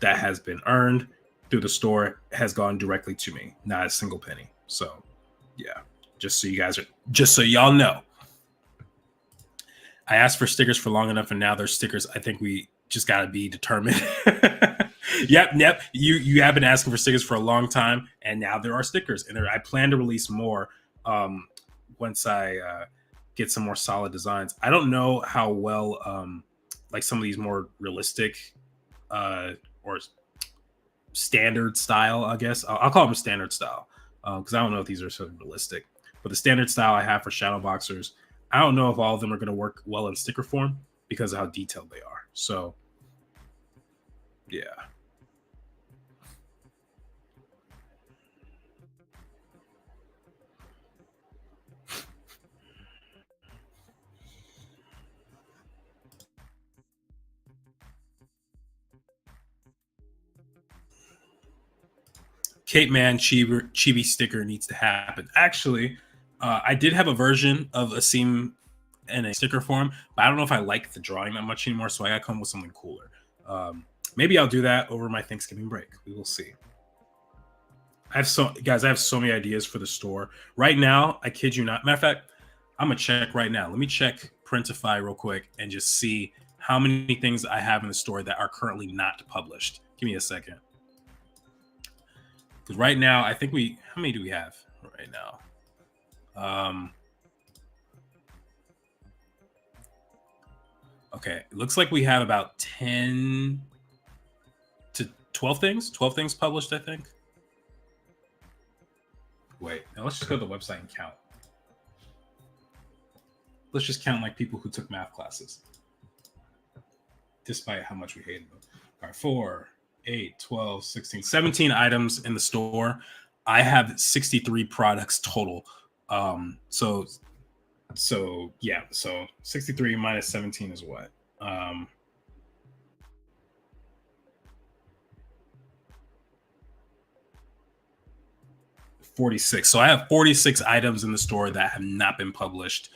has been earned through the store has gone directly to me. Not a single penny. So yeah, just so y'all know. I asked for stickers for long enough, and now there's stickers. I think we just got to be determined. Yep. You have been asking for stickers for a long time, and now there are stickers, and I plan to release more once I get some more solid designs. I don't know how well like some of these more realistic or standard style, I guess I'll call them standard style because I don't know if these are so realistic. But the standard style I have for shadow boxers, I don't know if all of them are going to work well in sticker form because of how detailed they are. So yeah. Cape Man Chibi sticker needs to happen. Actually, I did have a version of a seam in a sticker form, but I don't know if I like the drawing that much anymore, so I gotta come with something cooler. Maybe I'll do that over my Thanksgiving break. We will see. I have so many ideas for the store right now. I kid you not. Matter of fact, I'm gonna check right now. Let me check Printify real quick and just see how many things I have in the store that are currently not published. Give me a second. Because right now, I think how many do we have right now? Okay, it looks like we have about 10 to 12 things. 12 things published, I think. Wait, now let's just go to the website and count. Let's just count like people who took math classes, despite how much we hated them. All right, 4, 8, 12, 16, 17 items in the store. I have 63 products total. So yeah, so 63 minus 17 is what? 46. So I have 46 items in the store that have not been published.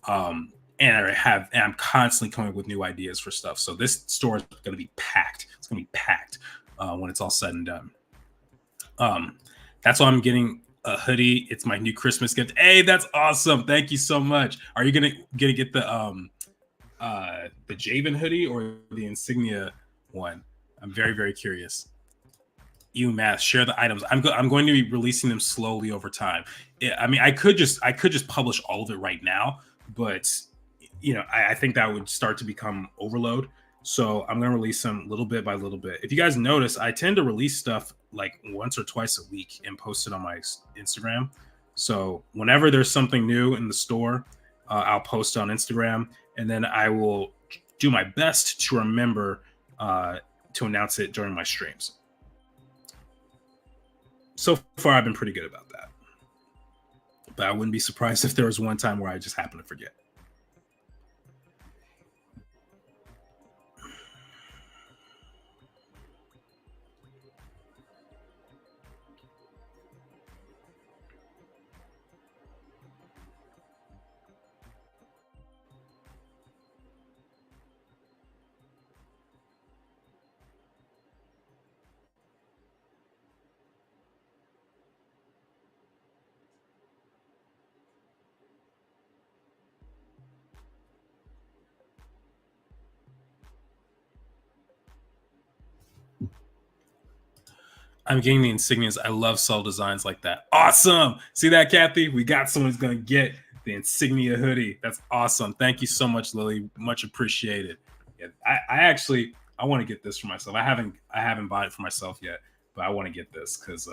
And I'm constantly coming up with new ideas for stuff. So this store is going to be packed. It's going to be packed when it's all said and done. That's why I'm getting a hoodie. It's my new Christmas gift. Hey, that's awesome! Thank you so much. Are you gonna get the Javen hoodie or the Insignia one? I'm very, very curious. Math, share the items. I'm going to be releasing them slowly over time. I mean, I could just publish all of it right now, but I think that would start to become overload. So I'm going to release them little bit by little bit. If you guys notice, I tend to release stuff like once or twice a week and post it on my Instagram. So whenever there's something new in the store, I'll post it on Instagram, and then I will do my best to remember to announce it during my streams. So far, I've been pretty good about that. But I wouldn't be surprised if there was one time where I just happened to forget. I'm getting the insignias. I love subtle designs like that. Awesome. See that, Kathy? We got someone who's going to get the insignia hoodie. That's awesome. Thank you so much, Lily. Much appreciated. Yeah, I want to get this for myself. I haven't bought it for myself yet, but I want to get this because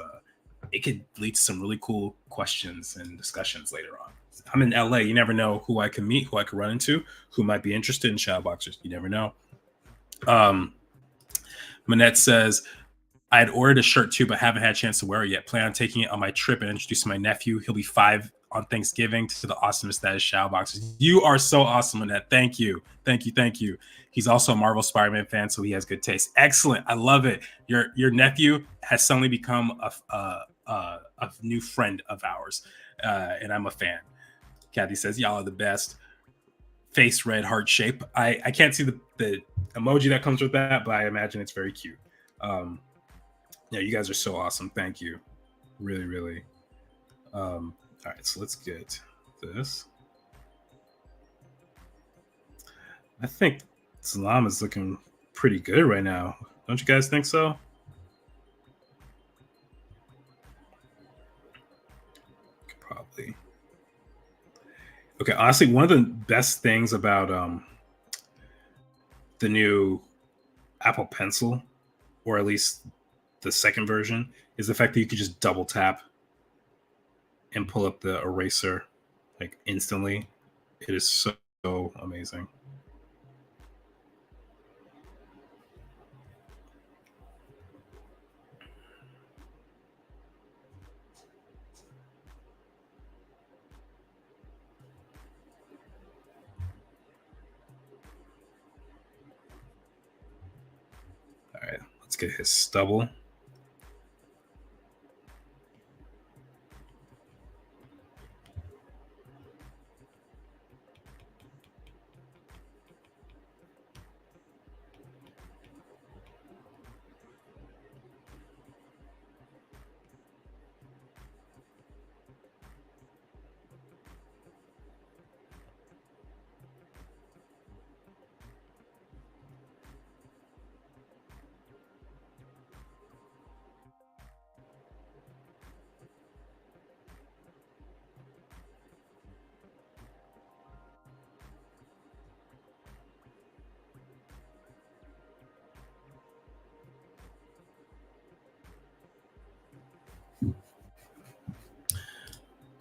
it could lead to some really cool questions and discussions later on. I'm in LA. You never know who I can meet, who I can run into, who might be interested in Shadowboxers. You never know. Manette says, I had ordered a shirt too, but haven't had a chance to wear it yet. Plan on taking it on my trip and introducing my nephew. He'll be 5 on Thanksgiving to the awesomest that is Shadowboxers. You are so awesome, Annette. Thank you. Thank you. Thank you. He's also a Marvel Spider-Man fan, so he has good taste. Excellent. I love it. Your nephew has suddenly become a new friend of ours, and I'm a fan. Kathy says, y'all are the best. Face red heart shape. I can't see the emoji that comes with that, but I imagine it's very cute. Yeah, you guys are so awesome. Thank you. Really, really. All right, so let's get this. I think Salam is looking pretty good right now. Don't you guys think so? Probably. Okay, honestly, one of the best things about the new Apple Pencil, or at least the second version, is the fact that you could just double tap and pull up the eraser like instantly. It is so amazing. All right, let's get his stubble.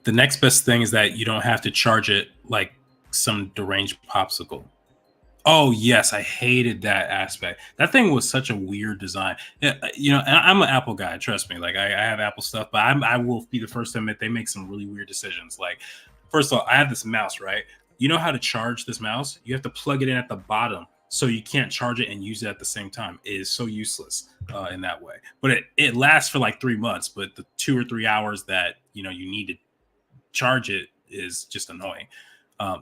The next best thing is that you don't have to charge it like some deranged popsicle. Oh yes, I hated that aspect. That thing was such a weird design. Yeah, and I'm an Apple guy. Trust me. Like I have Apple stuff, but I will be the first to admit they make some really weird decisions. Like, first of all, I have this mouse, right? You know how to charge this mouse? You have to plug it in at the bottom, so you can't charge it and use it at the same time. It is so useless in that way. But it lasts for like 3 months. But the 2 or 3 hours that you need to charge it is just annoying.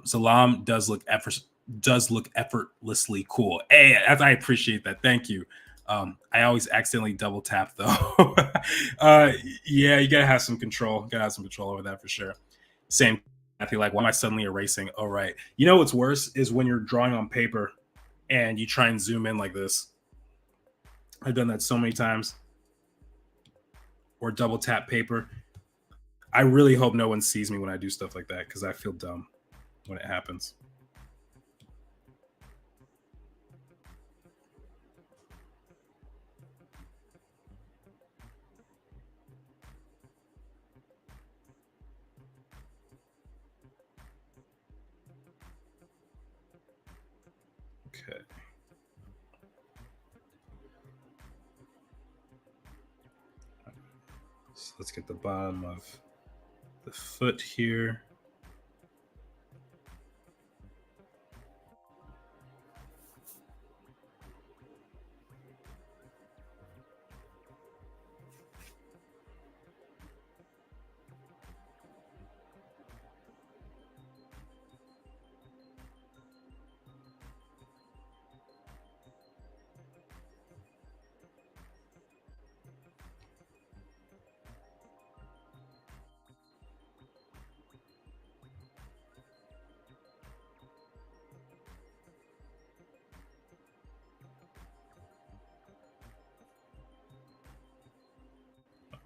Salam does look effortlessly cool. Hey, I appreciate that. Thank you. I always accidentally double tap though. Yeah, you gotta have some control. Gotta have some control over that for sure. Same. I feel like, why am I suddenly erasing? Oh, right. You know what's worse is when you're drawing on paper and you try and zoom in like this. I've done that so many times. Or double tap paper. I really hope no one sees me when I do stuff like that because I feel dumb when it happens. Okay. So let's get the bottom of the foot here.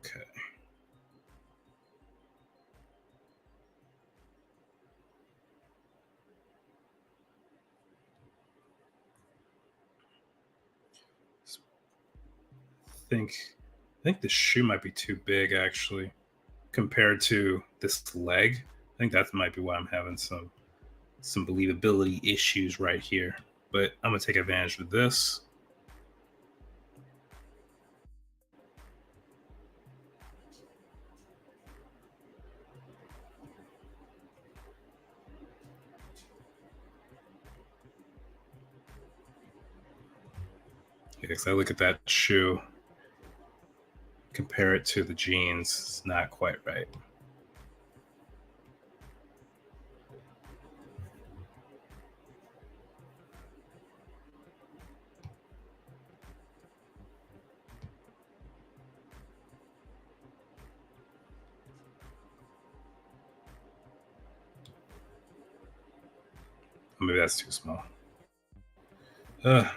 Okay. I think the shoe might be too big actually compared to this leg. I think that might be why I'm having some believability issues right here. But I'm gonna take advantage of this. Because I look at that shoe, compare it to the jeans, it's not quite right. Maybe that's too small. All right,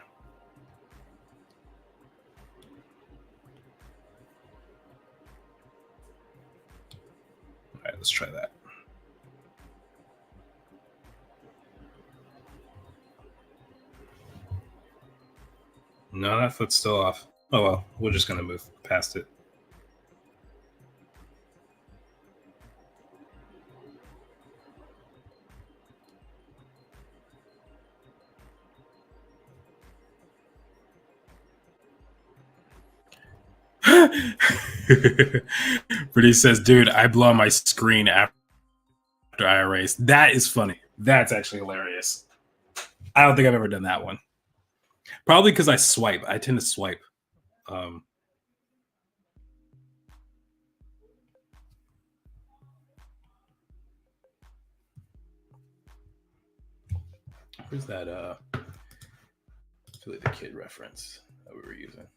let's try that. No, that foot's still off. Oh well, we're just gonna move past it. Brittany says, dude, I blow on my screen after I erase. That is funny. That's actually hilarious. I don't think I've ever done that one. Probably because I swipe. I tend to swipe. Um, where's that Billy the Kid reference that we were using?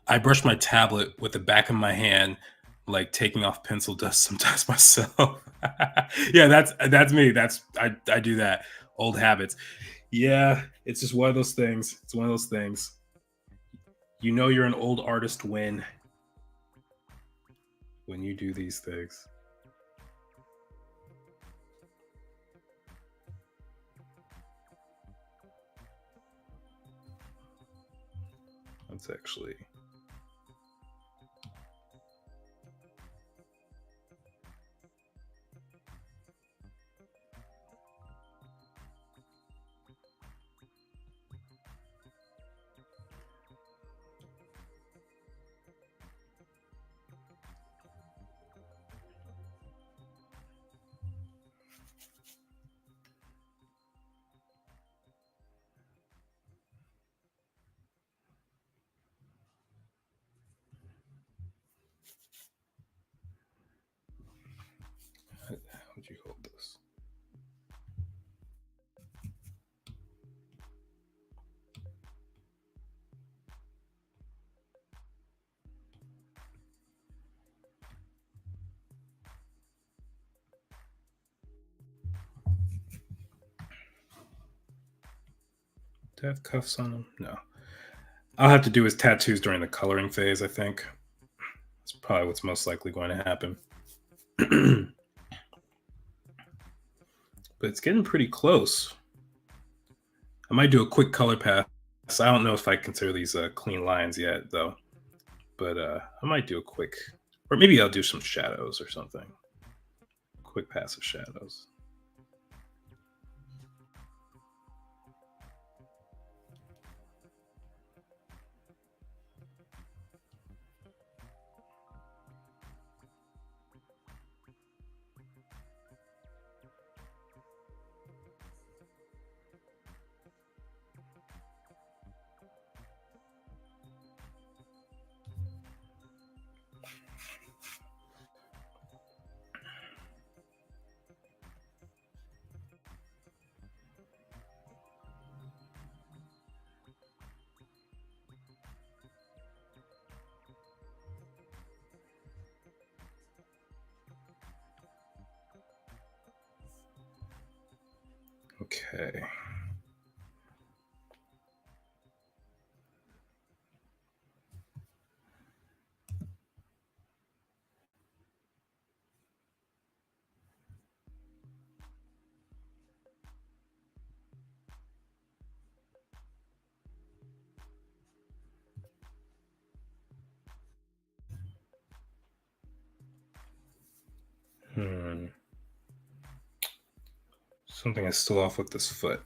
I brush my tablet with the back of my hand, like taking off pencil dust sometimes myself. Yeah, that's me. I do that. Old habits. Yeah, it's just one of those things. It's one of those things. You know you're an old artist when you do these things. That's actually how would you hold this? Do I have cuffs on them? No. I'll have to do his tattoos during the coloring phase, I think. That's probably what's most likely going to happen. But it's getting pretty close. I might do a quick color pass. I don't know if I consider these clean lines yet, though. But I might do a quick, or maybe I'll do some shadows or something. Quick pass of shadows. Okay. Hmm. Something is still off with this foot.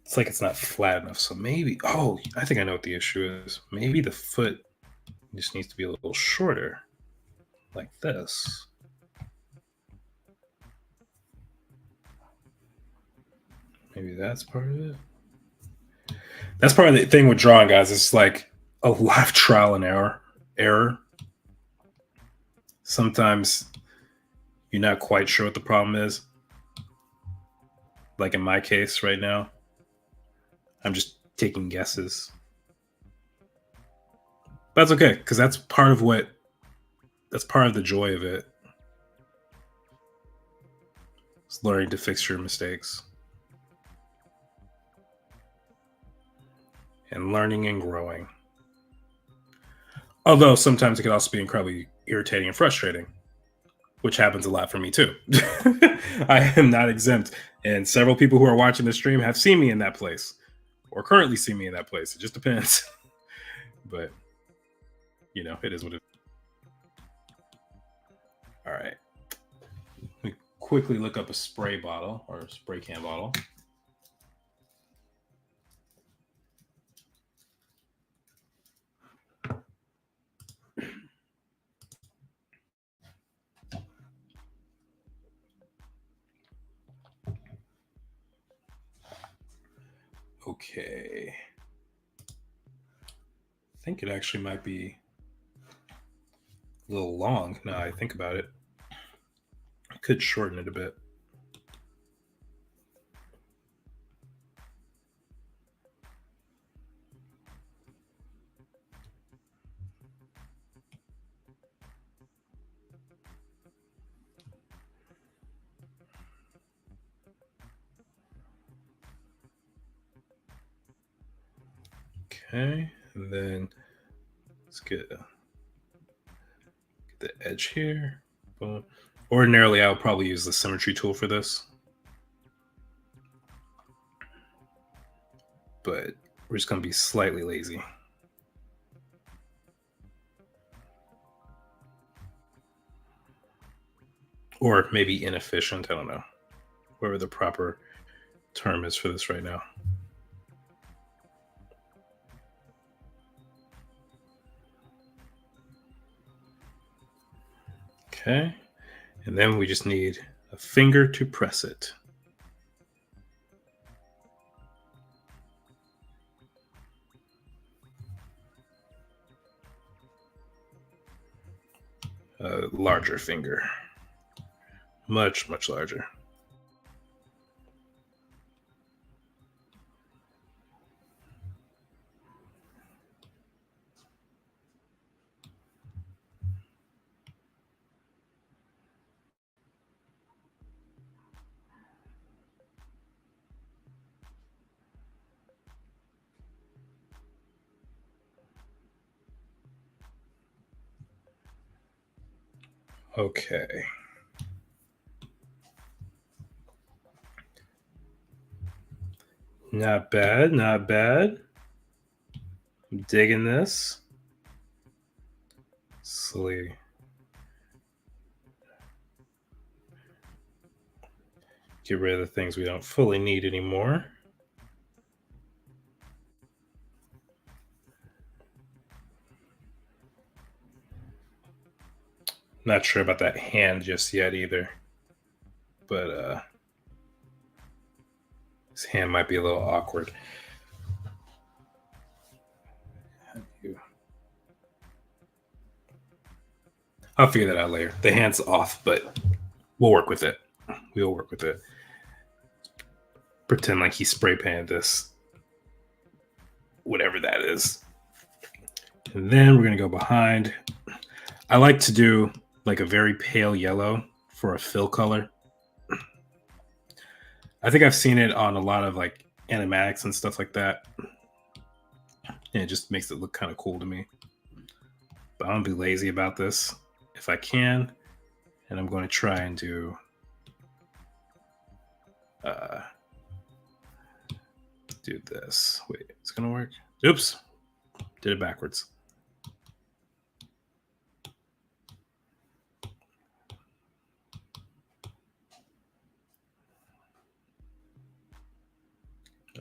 It's like it's not flat enough. So maybe, oh, I think I know what the issue is. Maybe the foot just needs to be a little shorter, like this. Maybe that's part of it. That's part of the thing with drawing, guys. It's like a lot of trial and error. Sometimes you're not quite sure what the problem is. Like in my case right now, I'm just taking guesses. But that's okay, because that's part of the joy of it. It's learning to fix your mistakes and learning and growing. Although sometimes it can also be incredibly irritating and frustrating, which happens a lot for me too. I am not exempt. And several people who are watching the stream have seen me in that place or currently see me in that place. It just depends. But, it is what it is. All right. Let me quickly look up a spray bottle or a spray can bottle. Okay. I think it actually might be a little long now I think about it. I could shorten it a bit. Okay, and then let's get the edge here. Boom. Ordinarily, I'll probably use the symmetry tool for this, but we're just going to be slightly lazy. Or maybe inefficient, I don't know. Whatever the proper term is for this right now. Okay, and then we just need a finger to press it. A larger finger. Much, much larger. Okay. Not bad, not bad. I'm digging this. Slowly get rid of the things we don't fully need anymore. Not sure about that hand just yet either. But his hand might be a little awkward. I'll figure that out later. The hand's off, but we'll work with it. We'll work with it. Pretend like he spray painted this. Whatever that is. And then we're going to go behind. I like to do like a very pale yellow for a fill color. I think I've seen it on a lot of like animatics and stuff like that. And it just makes it look kind of cool to me. But I'm going to be lazy about this if I can. And I'm going to try and do this. Wait, it's going to work? Oops. Did it backwards.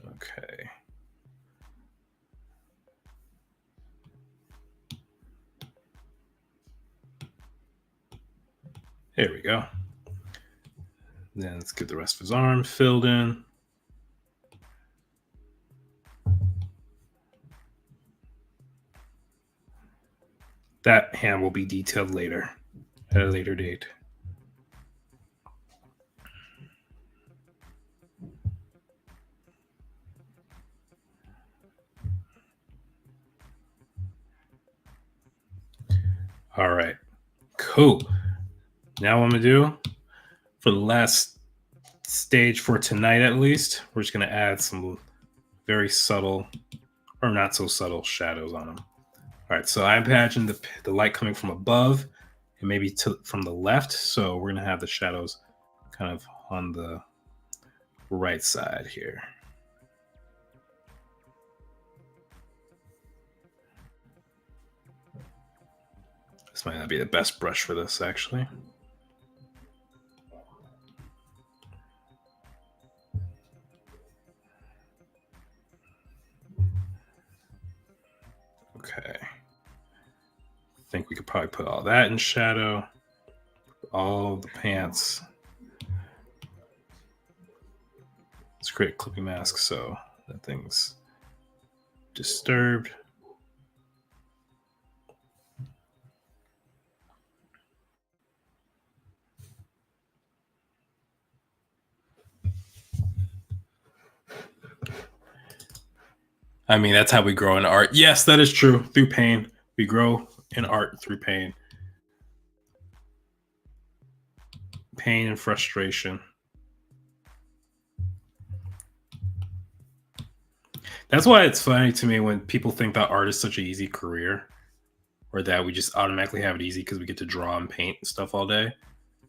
Okay. There we go. Then let's get the rest of his arm filled in. That hand will be detailed later, at a later date. All right, cool. Now what I'm gonna do for the last stage for tonight, at least, we're just gonna add some very subtle, or not so subtle, shadows on them. All right, so I imagine the light coming from above and maybe from the left. So we're gonna have the shadows kind of on the right side here. This might not be the best brush for this, actually. Okay. I think we could probably put all that in shadow. All the pants. Let's create a clipping mask so that thing's disturbed. I mean, that's how we grow in art. Yes, that is true. Through pain. We grow in art through pain. Pain and frustration. That's why it's funny to me when people think that art is such an easy career, or that we just automatically have it easy because we get to draw and paint and stuff all day.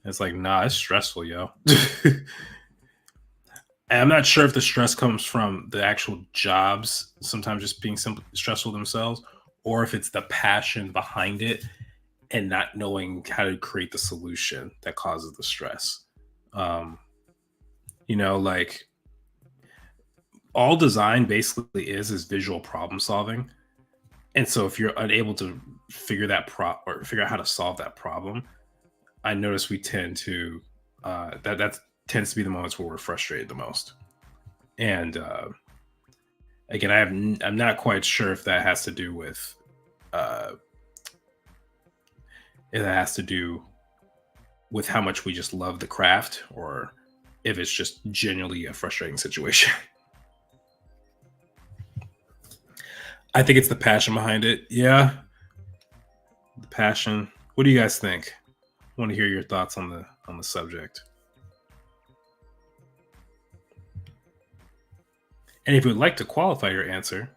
It's like, nah, it's stressful, yo. And I'm not sure if the stress comes from the actual jobs, sometimes just being simply stressful themselves, or if it's the passion behind it and not knowing how to create the solution that causes the stress. Um, like all design basically is visual problem solving. And so if you're unable to figure out how to solve that problem, I notice we tend to that tends to be the moments where we're frustrated the most. And again, I'm not quite sure if that has to do with uh, if that has to do with how much we just love the craft, or if it's just genuinely a frustrating situation. I think it's the passion behind it. Yeah, the passion. What do you guys think? I want to hear your thoughts on the subject. And if you would like to qualify your answer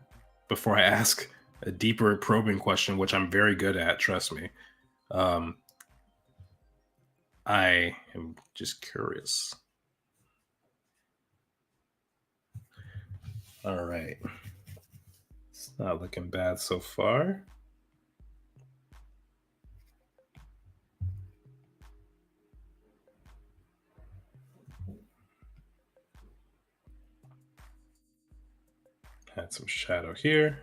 before I ask a deeper probing question, which I'm very good at, trust me, um, I am just curious. All right. It's not looking bad so far. Add some shadow here.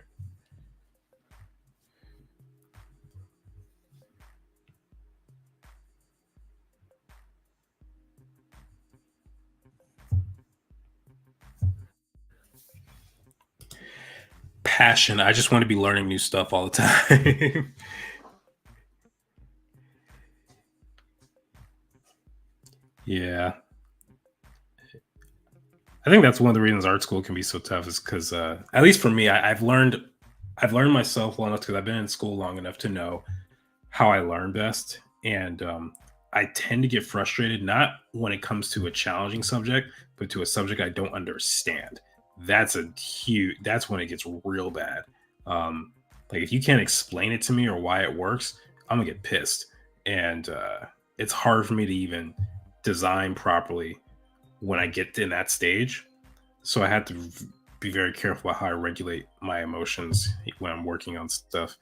Passion. I just want to be learning new stuff all the time. Yeah. I think that's one of the reasons art school can be so tough is because, at least for me, I've learned myself well enough because I've been in school long enough to know how I learn best. And I tend to get frustrated not when it comes to a challenging subject, but to a subject I don't understand. That's when it gets real bad. Um, like if you can't explain it to me or why it works, I'm gonna get pissed. And it's hard for me to even design properly when I get in that stage. So I had to be very careful about how I regulate my emotions when I'm working on stuff.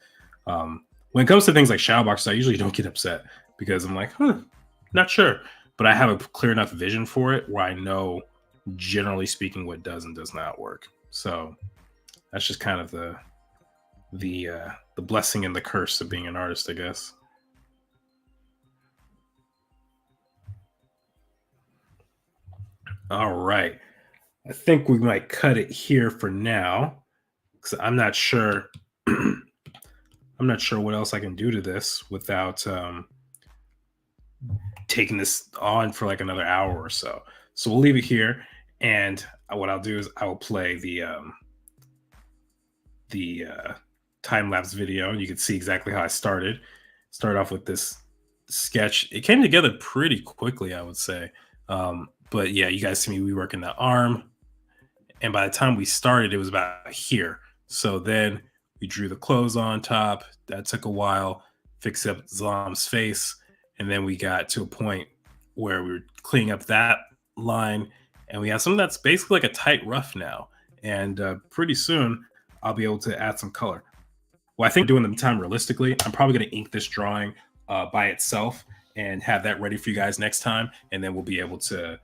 When it comes to things like shadow boxes, I usually don't get upset because I'm like, not sure. But I have a clear enough vision for it where I know, generally speaking, what does and does not work. So that's just kind of the blessing and the curse of being an artist, I guess. All right. I think we might cut it here for now because I'm not sure. I'm not sure what else I can do to this without taking this on for like another hour or so. So we'll leave it here, and what I'll do is I will play the time lapse video, and you can see exactly how I started. Start off with this sketch. It came together pretty quickly, I would say. But yeah, you guys see me reworking that arm, and by the time we started, it was about here. So then we drew the clothes on top. That took a while. Fix up Zom's face, and then we got to a point where we were cleaning up that line, and we have something that's basically like a tight rough now. And pretty soon, I'll be able to add some color. Well, I think doing the time realistically, I'm probably going to ink this drawing by itself and have that ready for you guys next time, and then we'll be able to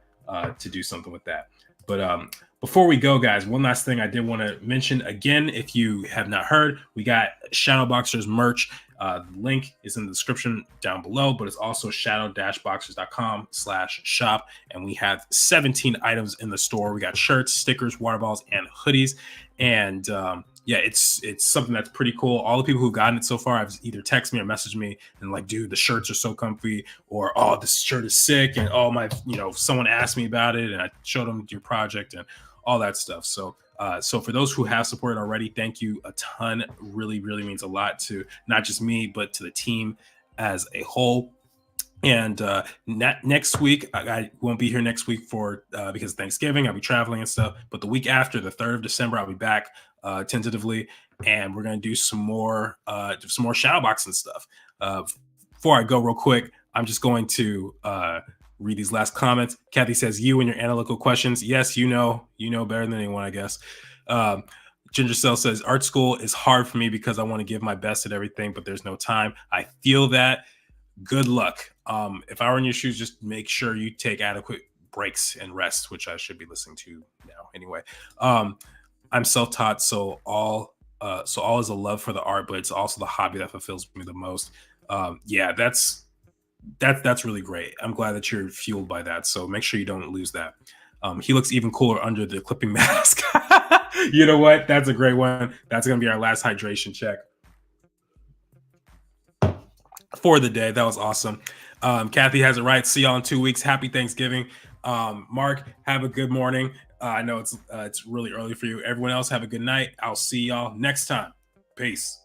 do something with that. But before we go, guys, one last thing I did want to mention again. If you have not heard, we got Shadow.boxers merch. The link is in the description down below, but it's also shadow-boxers.com/shop. And we have 17 items in the store. We got shirts, stickers, water bottles, and hoodies. And yeah, it's something that's pretty cool. All the people who've gotten it so far have either texted me or messaged me and like, dude, the shirts are so comfy, or oh, this shirt is sick, and oh my, someone asked me about it, and I showed them your project and all that stuff. So so for those who have supported already, thank you a ton. Really, really means a lot to not just me, but to the team as a whole. And next week, I won't be here next week for because Thanksgiving. I'll be traveling and stuff. But the week after, the 3rd of December, I'll be back tentatively, and we're gonna do some more shadow boxing stuff. Before I go, real quick, I'm just going to read these last comments. Kathy says, "You and your analytical questions. Yes, you know better than anyone, I guess." Ginger Cell says, "Art school is hard for me because I want to give my best at everything, but there's no time. I feel that. Good luck. If I were in your shoes, just make sure you take adequate breaks and rest, which I should be listening to now anyway. I'm self-taught, so all is a love for the art, but it's also the hobby that fulfills me the most. Yeah, that's really great. I'm glad that you're fueled by that. So make sure you don't lose that. He looks even cooler under the clipping mask. You know what? That's a great one. That's gonna be our last hydration check for the day. That was awesome. Kathy has it right. See y'all in 2 weeks. Happy Thanksgiving. Mark, have a good morning. I know it's really early for you. Everyone else, have a good night. I'll see y'all next time. Peace.